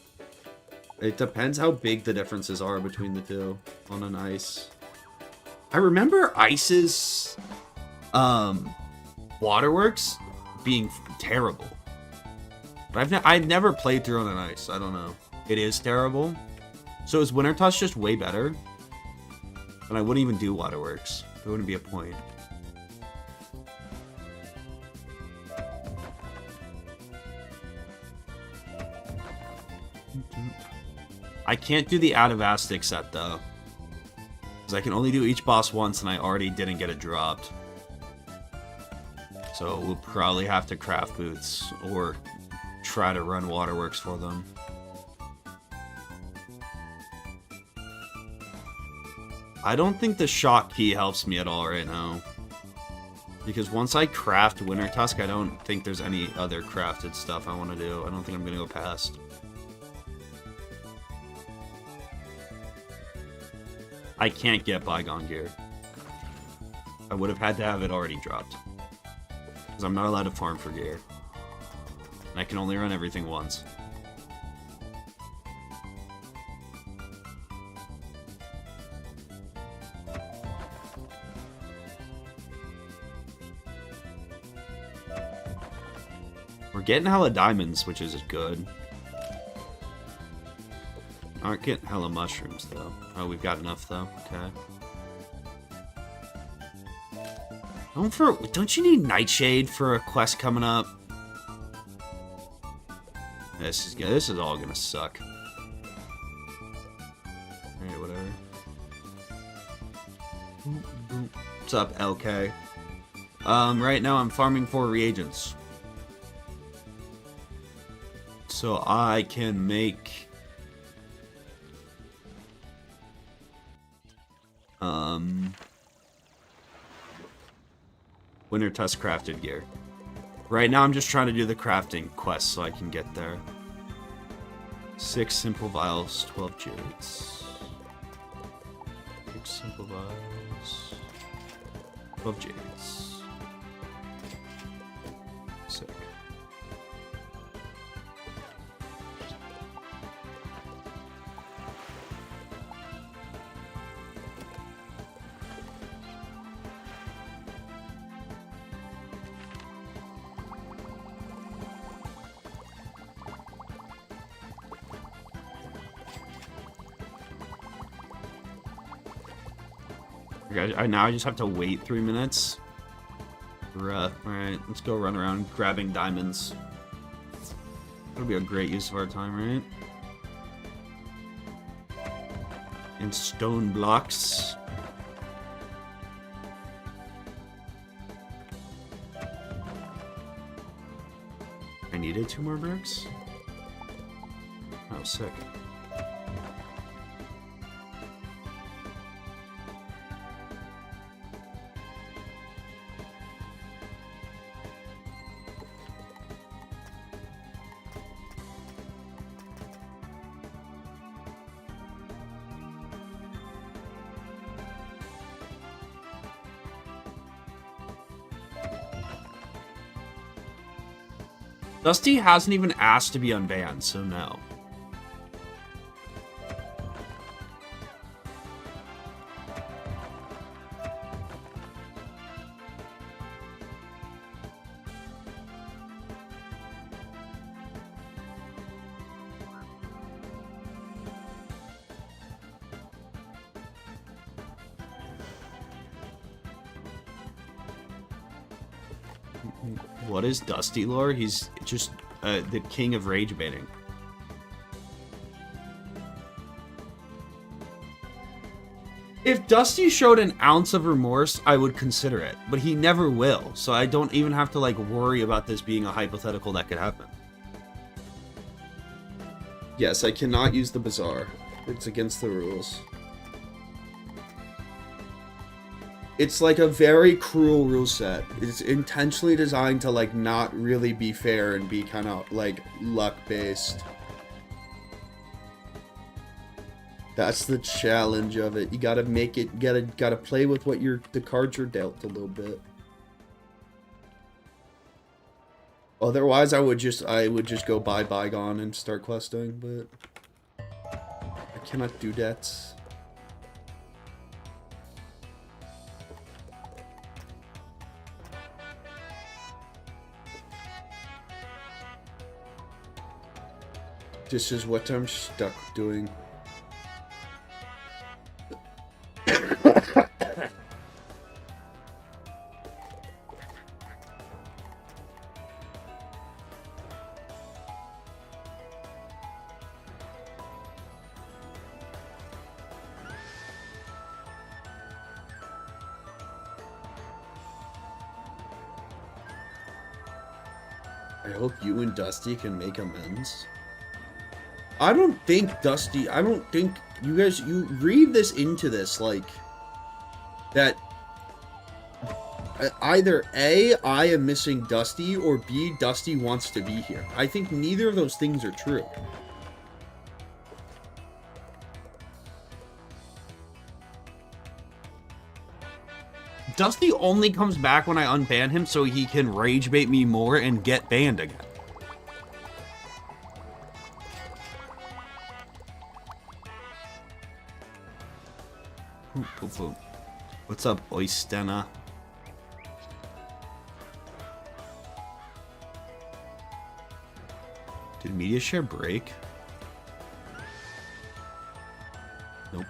It depends how big the differences are between the two on an ice. I remember ice's Waterworks being terrible. But I've never played through on an ice. I don't know. It is terrible. So is Winter Tusk just way better? And I wouldn't even do Waterworks. There wouldn't be a point. I can't do the Out of Aztec set though. Because I can only do each boss once and I already didn't get it dropped. So we'll probably have to craft boots or try to run Waterworks for them. I don't think the shock key helps me at all right now. Because once I craft Winter Tusk, I don't think there's any other crafted stuff I want to do. I don't think I'm going to go past. I can't get Bygone gear. I would have had to have it already dropped. Because I'm not allowed to farm for gear. And I can only run everything once. We're getting hella diamonds, which is good. Aren't getting hella mushrooms, though. Oh, we've got enough, though. Okay. Don't you need Nightshade for a quest coming up? This is all gonna suck. Alright, whatever. What's up, LK? Right now I'm farming for reagents. So I can make... Winter Test crafted gear. Right now I'm just trying to do the crafting quest so I can get there. 6 simple vials, 12 jades. 6 simple vials, 12 jades. Sick. Now I just have to wait 3 minutes. Alright, let's go run around grabbing diamonds. That'll be a great use of our time, right? And stone blocks. I needed 2 more bricks? Oh, sick. Dusty hasn't even asked to be unbanned, so no. What is Dusty lore? He's just the king of rage baiting. If Dusty showed an ounce of remorse, I would consider it, but he never will, so I don't even have to like worry about this being a hypothetical that could happen. Yes, I cannot use the bazaar. It's against the rules. It's like a very cruel rule set. It's intentionally designed to like not really be fair and be kind of like luck based. That's the challenge of it. You gotta make it. Gotta play with what the cards you're dealt a little bit. Otherwise, I would just go buy bygone and start questing, but I cannot do that. This is what I'm stuck doing. I hope you and Dusty can make amends. I don't think you guys, you read this into this, like, that either A, I am missing Dusty, or B, Dusty wants to be here. I think neither of those things are true. Dusty only comes back when I unban him so he can rage bait me more and get banned again. What's up, Oistena? Did media share break? Nope.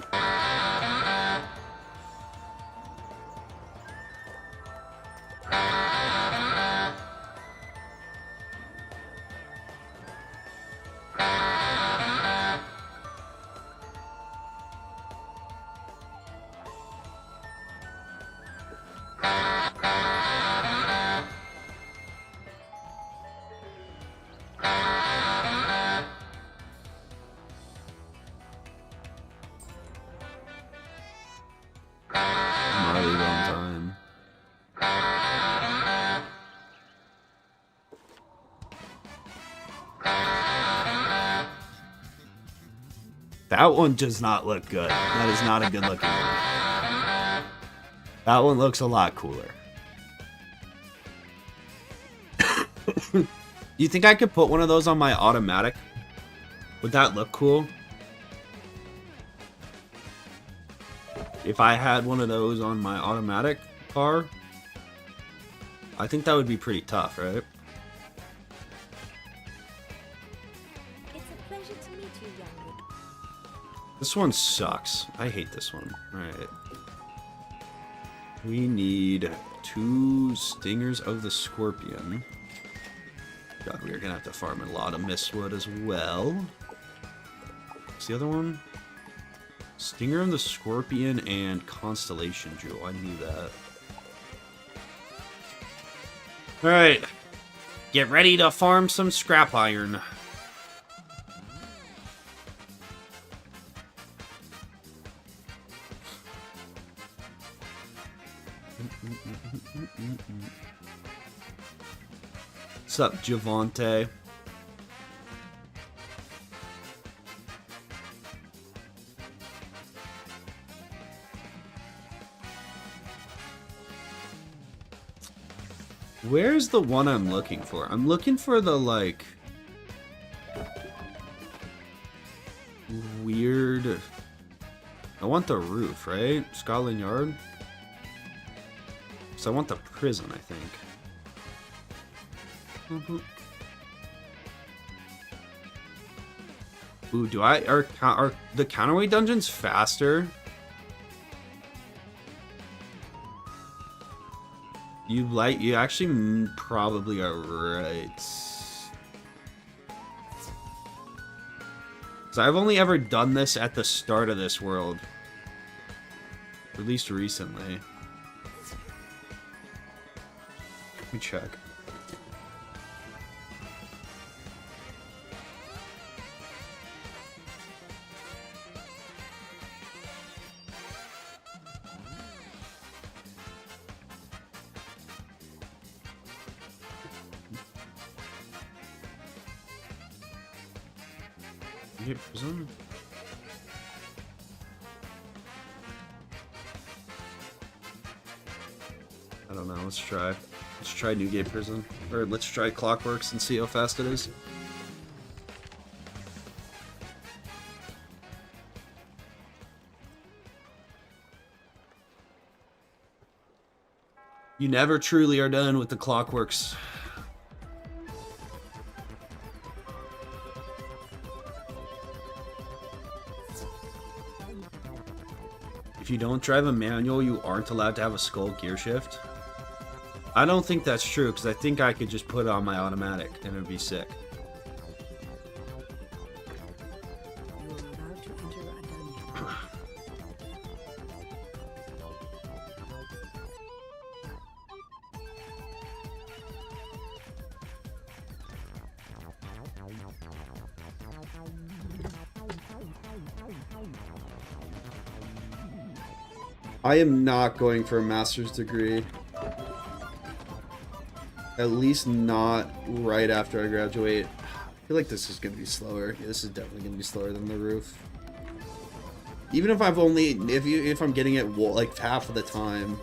That one does not look good. That is not a good looking one. That one looks a lot cooler. You think I could put one of those on my automatic? Would that look cool? If I had one of those on my automatic car, I think that would be pretty tough, right? It's a pleasure to meet you, young lady. This one sucks. I hate this one. Alright. We need 2 Stingers of the Scorpion. God, we are gonna have to farm a lot of Mistwood as well. What's the other one? Stinger of the Scorpion and Constellation Jewel. I knew that. Alright. Get ready to farm some scrap iron. What's up, Javante? Where's the one I'm looking for? I'm looking for the, like, weird... I want the roof, right? Scotland Yard? So I want the prison, I think. Ooh, do I... Are the counterweight dungeons faster? You actually probably are right. So I've only ever done this at the start of this world. At least recently. Let me check. Prison? I don't know. Let's try. Let's try Newgate Prison. Or let's try Clockworks and see how fast it is. You never truly are done with the Clockworks. If you don't drive a manual, you aren't allowed to have a skull gear shift. I don't think that's true, because I think I could just put it on my automatic, and it would be sick. I am not going for a master's degree. At least not right after I graduate. I feel like this is going to be slower. Yeah, this is definitely going to be slower than the roof. Even if I've only... If I'm getting it like half of the time,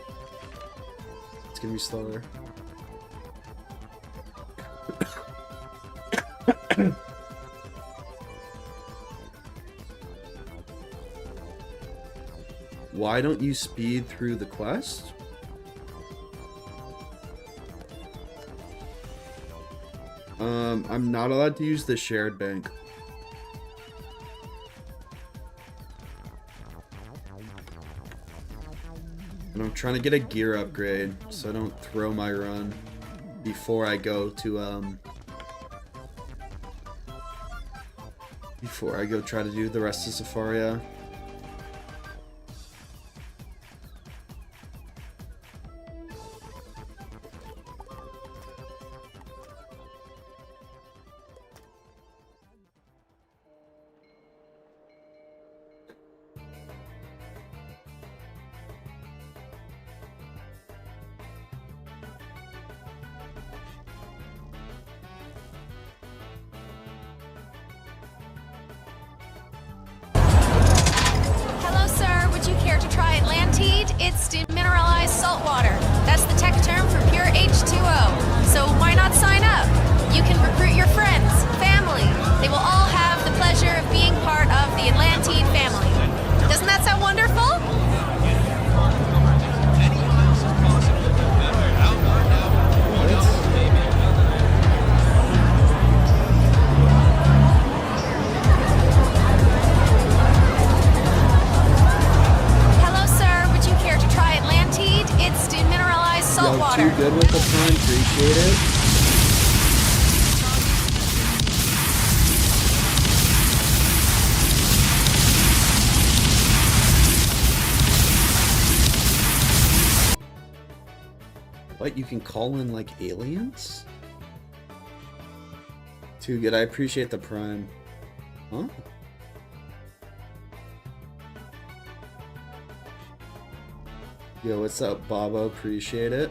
it's going to be slower. Why don't you speed through the quest? I'm not allowed to use the shared bank. And I'm trying to get a gear upgrade so I don't throw my run before I go to before I go try to do the rest of Zafaria. Lanteed, it's demineralized salt water. That's the tech term for pure H2O. So why not sign up? You can recruit your friends, family. They will all have the pleasure of being part of the Lanteed family. Doesn't that sound wonderful? It's demineralized salt water. Too good with the pun, appreciate it. What, you can call in like aliens? Too good, I appreciate the prime. Huh? Yo, what's up, Bobo? Appreciate it.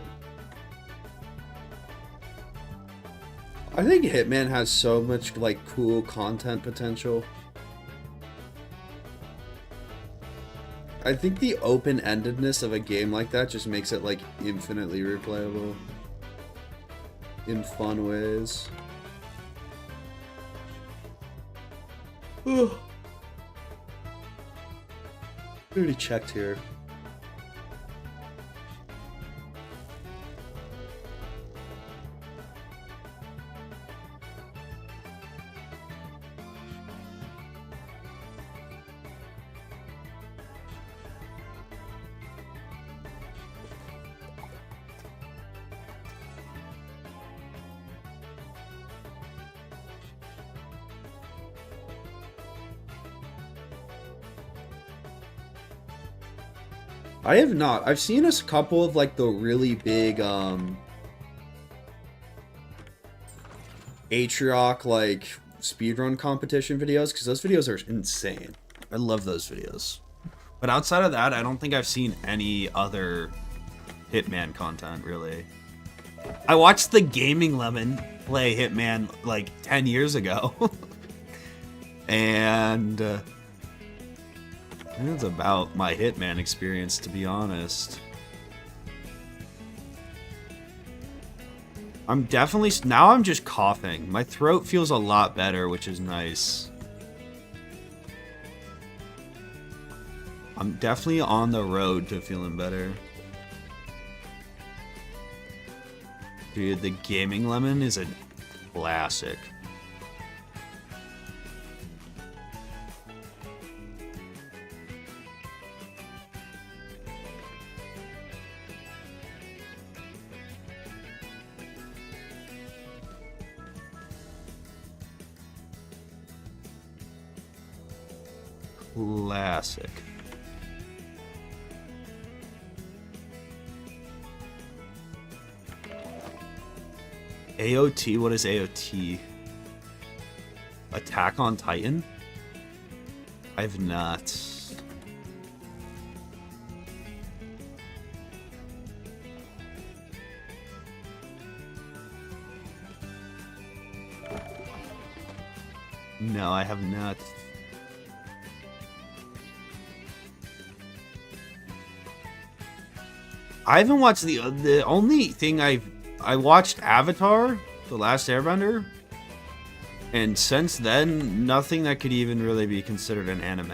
I think Hitman has so much, like, cool content potential. I think the open-endedness of a game like that just makes it, like, infinitely replayable. In fun ways. I already checked here. I have not. I've seen a couple of like the really big Egglocke like speedrun competition videos, because those videos are insane. I love those videos. But outside of that, I don't think I've seen any other Hitman content really. I watched the Gaming Lemon play Hitman like 10 years ago. And that's about my Hitman experience, to be honest. I'm definitely... Now I'm just coughing. My throat feels a lot better, which is nice. I'm definitely on the road to feeling better. Dude, the Gaming Lemon is a classic. Classic. AOT? What is AOT? Attack on Titan? I've not. No, I have not. I haven't watched the only thing I watched Avatar, The Last Airbender, and since then nothing that could even really be considered an anime.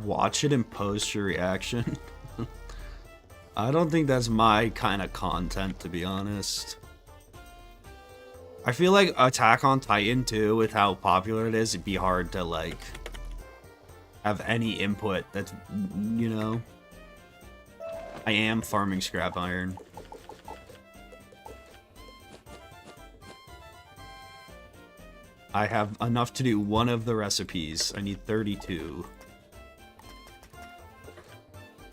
Watch it and post your reaction. I don't think that's my kind of content, to be honest. I feel like Attack on Titan too, with how popular it is, it'd be hard to like have any input. That's, you know, I am farming scrap iron. I have enough to do one of the recipes. I need 32.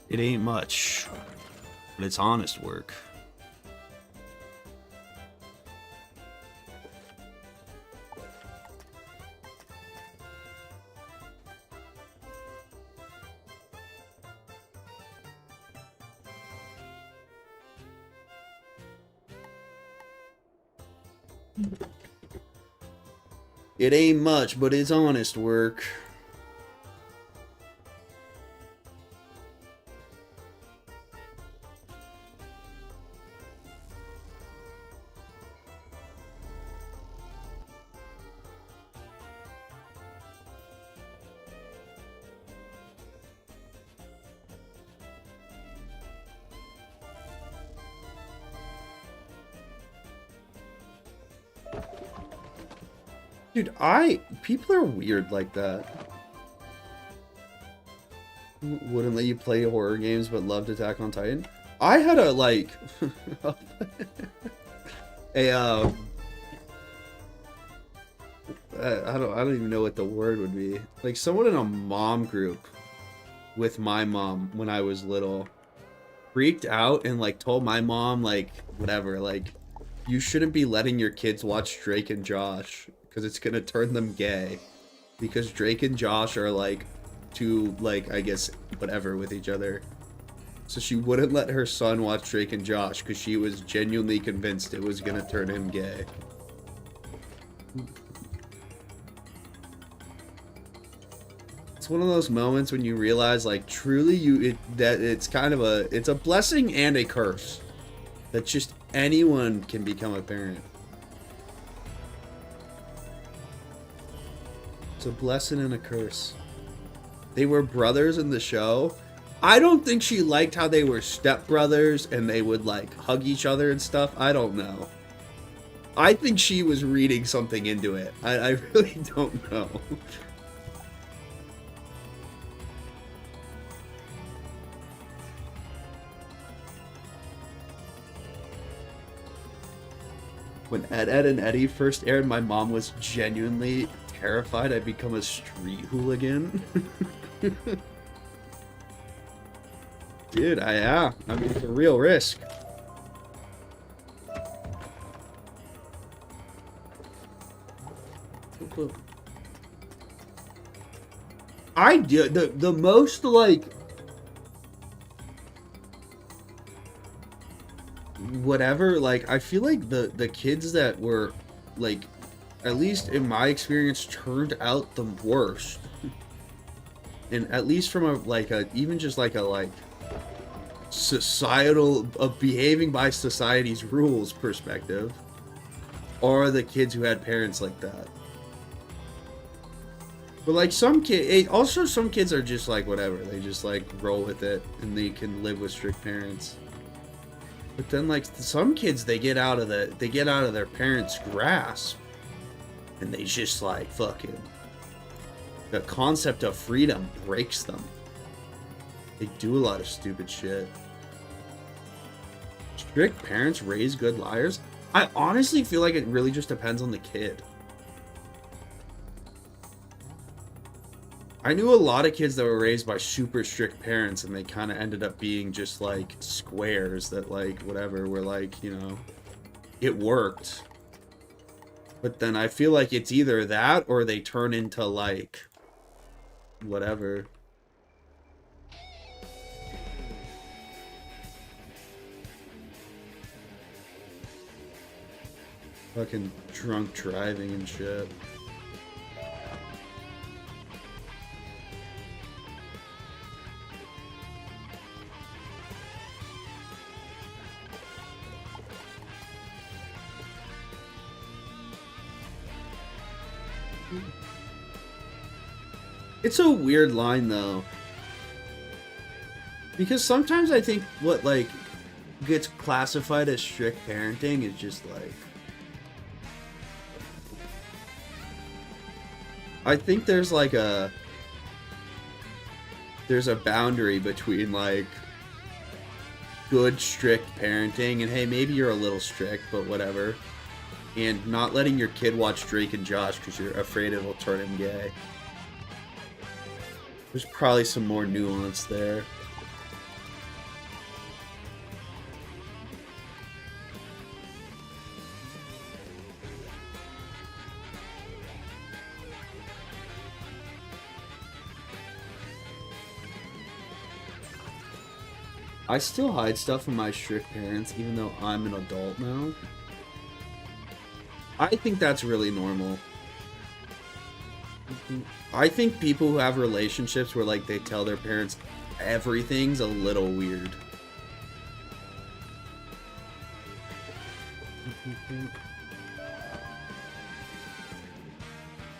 It ain't much, but it's honest work. It ain't much, but it's honest work. Dude, people are weird like that. Wouldn't let you play horror games but loved Attack on Titan. I had a like I don't even know what the word would be. Like someone in a mom group with my mom when I was little freaked out and like told my mom like whatever, like you shouldn't be letting your kids watch Drake and Josh because it's gonna turn them gay, because Drake and Josh are like two, like, I guess whatever with each other. So she wouldn't let her son watch Drake and Josh because she was genuinely convinced it was gonna turn him gay. It's one of those moments when you realize like truly it's kind of it's a blessing and a curse that just anyone can become a parent. It's a blessing and a curse. They were brothers in the show. I don't think she liked how they were stepbrothers and they would like hug each other and stuff. I don't know. I think she was reading something into it. I really don't know. When Ed, Ed and Eddie first aired, my mom was genuinely terrified I'd become a street hooligan. Dude, yeah. I mean, it's a real risk. I do the most like whatever, like I feel like the kids that were like, at least in my experience, turned out the worst. And at least from a like a even just like a like societal behaving by society's rules perspective, are the kids who had parents like that. But like some kids are just like whatever, they just like roll with it and they can live with strict parents. But then like some kids, they get out of their parents' grasp and they just like fucking, the concept of freedom breaks them. They do a lot of stupid shit. Strict parents raise good liars? I honestly feel like it really just depends on the kid. I knew a lot of kids that were raised by super strict parents and they kind of ended up being just like squares that like whatever were like, you know, it worked. But then I feel like it's either that or they turn into like whatever. Fucking drunk driving and shit. It's a weird line though, because sometimes I think what like gets classified as strict parenting is just like, I think there's a boundary between like good strict parenting and hey, maybe you're a little strict but whatever, and not letting your kid watch Drake and Josh because you're afraid it'll turn him gay. There's probably some more nuance there. I still hide stuff from my strict parents even though I'm an adult now. I think that's really normal. I think people who have relationships where like they tell their parents everything's a little weird.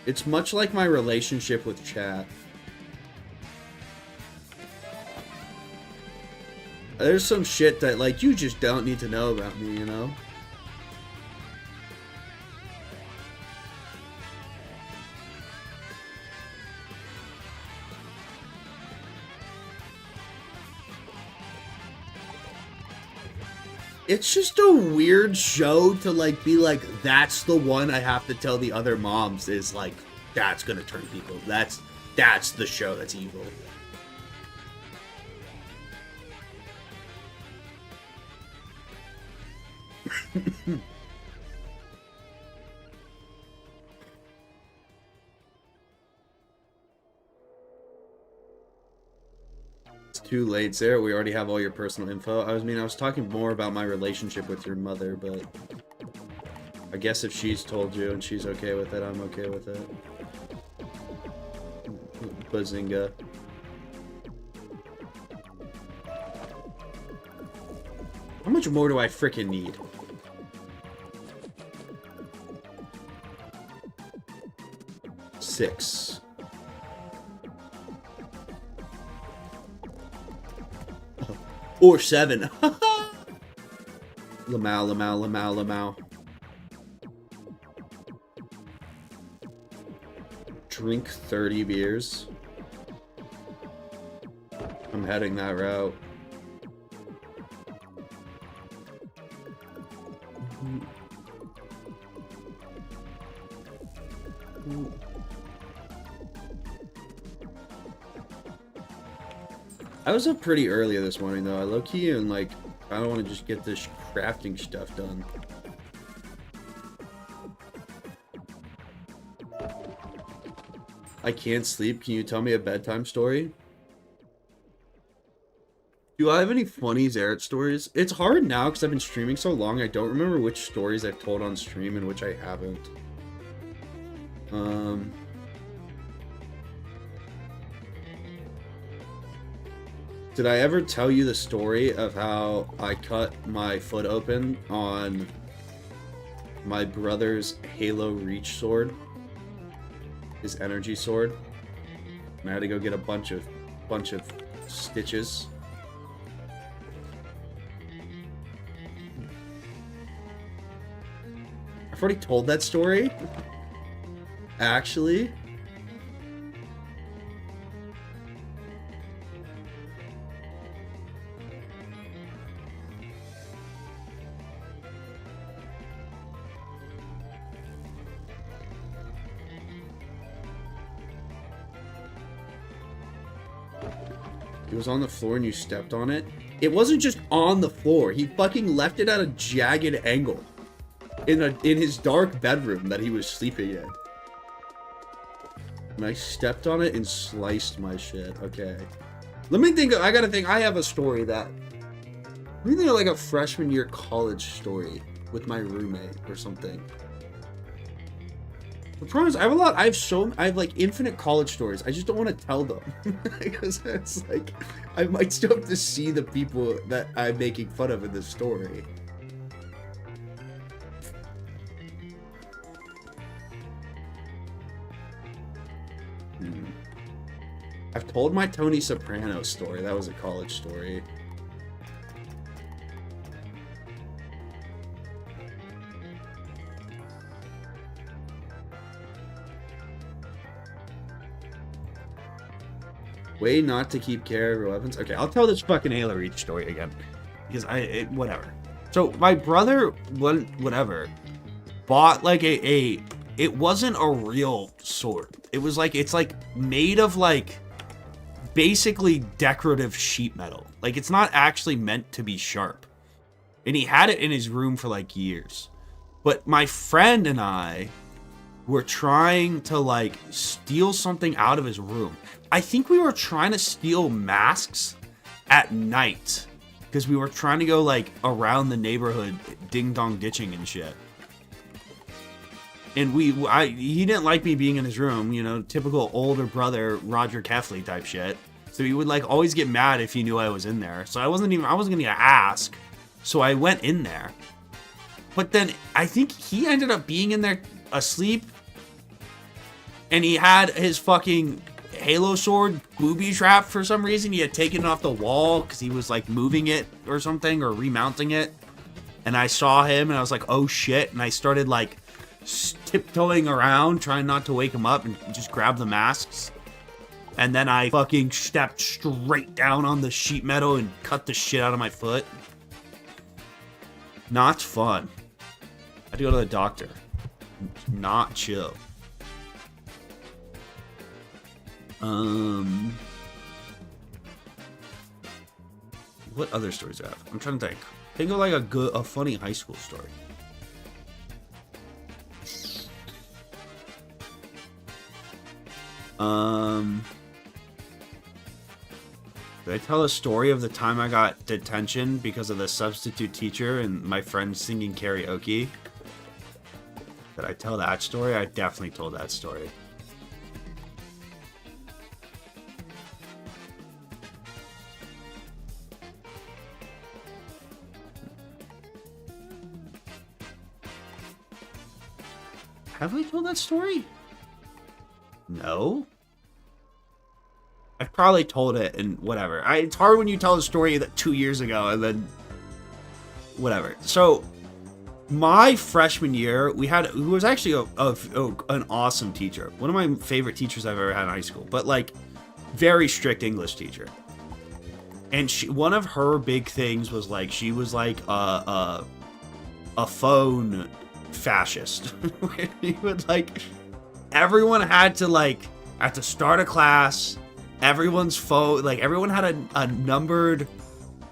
It's much like my relationship with chat. There's some shit that like you just don't need to know about me, you know? It's just a weird show to like be like, that's the one I have to tell the other moms is like, that's gonna turn people. That's the show that's evil. It's too late, Sarah. We already have all your personal info. I was talking more about my relationship with your mother, but I guess if she's told you and she's okay with it, I'm okay with it. Bazinga. How much more do I frickin' need? Six. Or 7. Lamau. Drink 30 beers. I'm heading that route. I was up pretty early this morning though. I low-key and like I don't want to just get this crafting stuff done. I can't sleep. Can you tell me a bedtime story? Do I have any funny Zaret stories? It's hard now because I've been streaming so long. I don't remember which stories I've told on stream and which I haven't. Did I ever tell you the story of how I cut my foot open on my brother's Halo Reach sword? His energy sword. And I had to go get a bunch of stitches. I've already told that story. Actually. It was on the floor and you stepped on it. It wasn't just on the floor. He fucking left it at a jagged angle in his dark bedroom that he was sleeping in. And I stepped on it and sliced my shit. Okay. Let me think. I gotta think. I have a story that. Let me think of like a freshman year college story with my roommate or something. The problem is, I have like infinite college stories. I just don't want to tell them because it's like I might still have to see the people that I'm making fun of in this story. I've told my Tony Soprano story. That was a college story. Way not to keep care of your weapons. Okay, I'll tell this fucking Halo Reach story again. Because whatever. So, my brother, whatever, bought like it wasn't a real sword. It was like, it's like made of like, basically decorative sheet metal. Like, it's not actually meant to be sharp. And he had it in his room for like years. But my friend and I were trying to like steal something out of his room. I think we were trying to steal masks at night because we were trying to go like around the neighborhood ding dong ditching and shit. And he didn't like me being in his room, you know, typical older brother Roger Kefley type shit. So he would like always get mad if he knew I was in there. So I wasn't gonna ask. So I went in there. But then I think he ended up being in there asleep. And he had his fucking Halo sword booby trap for some reason. He had taken it off the wall because he was like moving it or something or remounting it. And I saw him and I was like, oh shit. And I started like tiptoeing around, trying not to wake him up, and just grab the masks. And then I fucking stepped straight down on the sheet metal and cut the shit out of my foot. Not fun. I had to go to the doctor. Not chill. What other stories do I have? I'm trying to think. Think of like a funny high school story. Did I tell a story of the time I got detention because of the substitute teacher and my friend singing karaoke? Did I tell that story? I definitely told that story. Have I told that story? No. I've probably told it and whatever. It's hard when you tell a story that 2 years ago and then whatever. So my freshman year, who was actually an awesome teacher. One of my favorite teachers I've ever had in high school, but like very strict English teacher. And one of her big things was like, she was like a phone fascist. He would like, everyone had to like, at the start of class, everyone's phone, like everyone had a numbered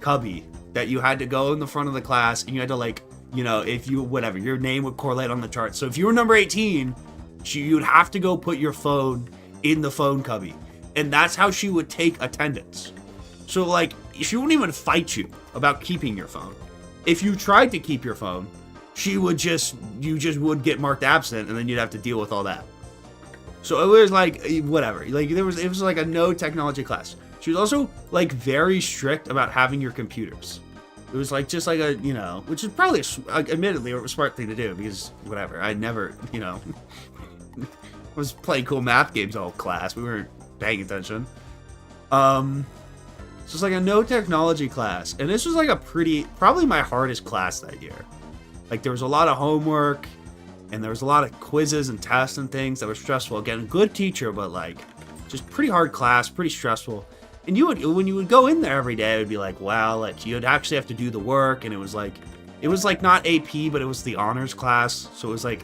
cubby that you had to go in the front of the class, and you had to like, you know, if you, whatever, your name would correlate on the chart. So if you were number 18, you'd have to go put your phone in the phone cubby. And that's how she would take attendance. So like, she wouldn't even fight you about keeping your phone. If you tried to keep your phone, you just would get marked absent, and then you'd have to deal with all that. So it was like, whatever. Like it was like a no technology class. She was also like very strict about having your computers. It was like just like a, you know, which is probably admittedly a smart thing to do, because whatever. I never, you know, was playing cool math games all class. We weren't paying attention. So it's like a no technology class, and this was like probably my hardest class that year. Like there was a lot of homework. And there was a lot of quizzes and tests and things that were stressful. Again, good teacher, but like just pretty hard class, pretty stressful. And when you would go in there every day, it would be like, wow, like you'd actually have to do the work. And it was like not AP, but it was the honors class. So it was like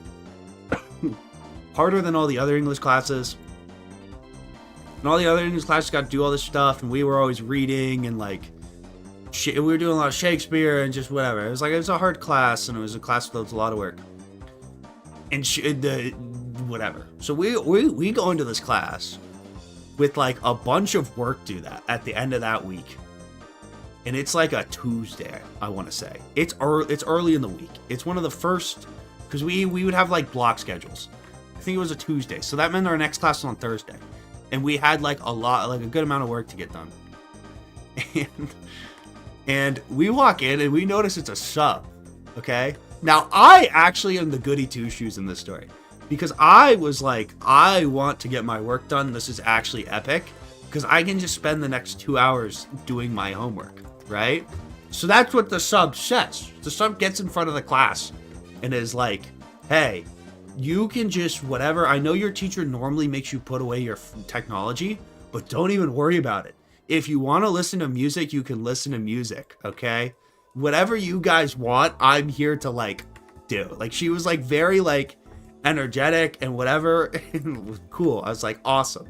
harder than all the other English classes. And all the other English classes got to do all this stuff. And we were always reading and like, we were doing a lot of Shakespeare and just whatever. It was a hard class, and it was a class that was a lot of work. And whatever. So we go into this class with like a bunch of work due at the end of that week. And it's like a Tuesday, I want to say. It's early in the week. It's one of the first, because we would have like block schedules. I think it was a Tuesday. So that meant our next class was on Thursday. And we had like a good amount of work to get done. And we walk in and we notice it's a sub. Okay? Now, I actually am the goody two-shoes in this story, because I was like, I want to get my work done. This is actually epic, because I can just spend the next 2 hours doing my homework, right? So that's what the sub says. The sub gets in front of the class and is like, hey, you can just whatever. I know your teacher normally makes you put away your technology, but don't even worry about it. If you want to listen to music, you can listen to music, okay? Whatever you guys want, I'm here to like do. Like she was like very like energetic and whatever. It was cool. I was like, awesome.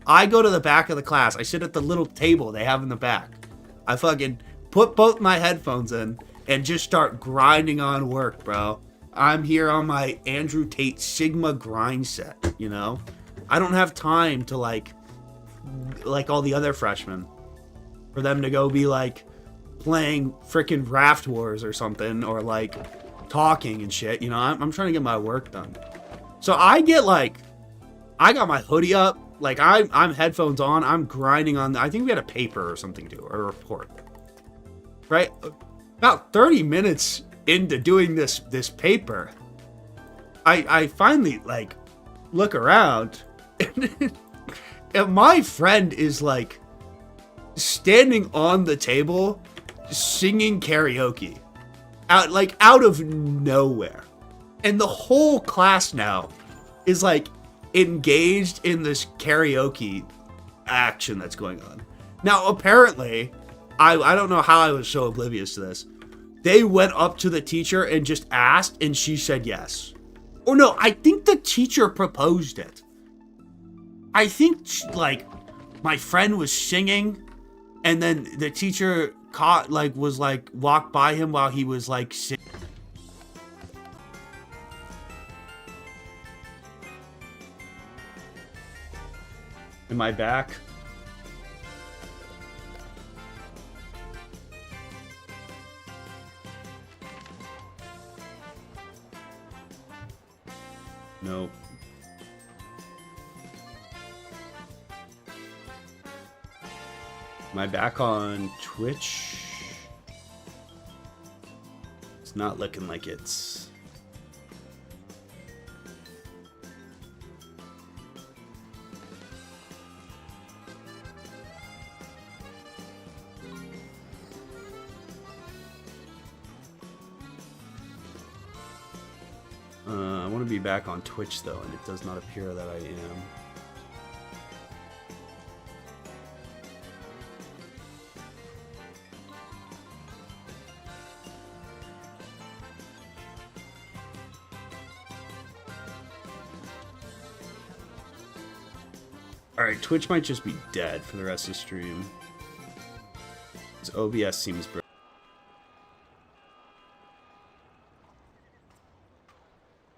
I go to the back of the class. I sit at the little table they have in the back. I fucking put both my headphones in and just start grinding on work, bro. I'm here on my Andrew Tate Sigma grind set, you know? I don't have time to like all the other freshmen for them to go be like playing freaking Raft Wars or something, or like talking and shit, you know. I'm trying to get my work done. So I get like, I got my hoodie up, like I'm headphones on, I'm grinding on, I think we had a paper or something to, or a report. Right? About 30 minutes into doing this paper, I finally like look around and my friend is like standing on the table singing karaoke out of nowhere. And the whole class now is like engaged in this karaoke action that's going on. Now, apparently, I don't know how I was so oblivious to this. They went up to the teacher and just asked, and she said yes. Or no, I think the teacher proposed it. I think, like, my friend was singing, and then the teacher walked by him while he was, like, singing. Am I back? Nope. Am I back on Twitch? It's not looking like it's... I want to be back on Twitch though, and it does not appear that I am. Alright, Twitch might just be dead for the rest of the stream. This OBS seems broken.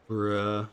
Bruh.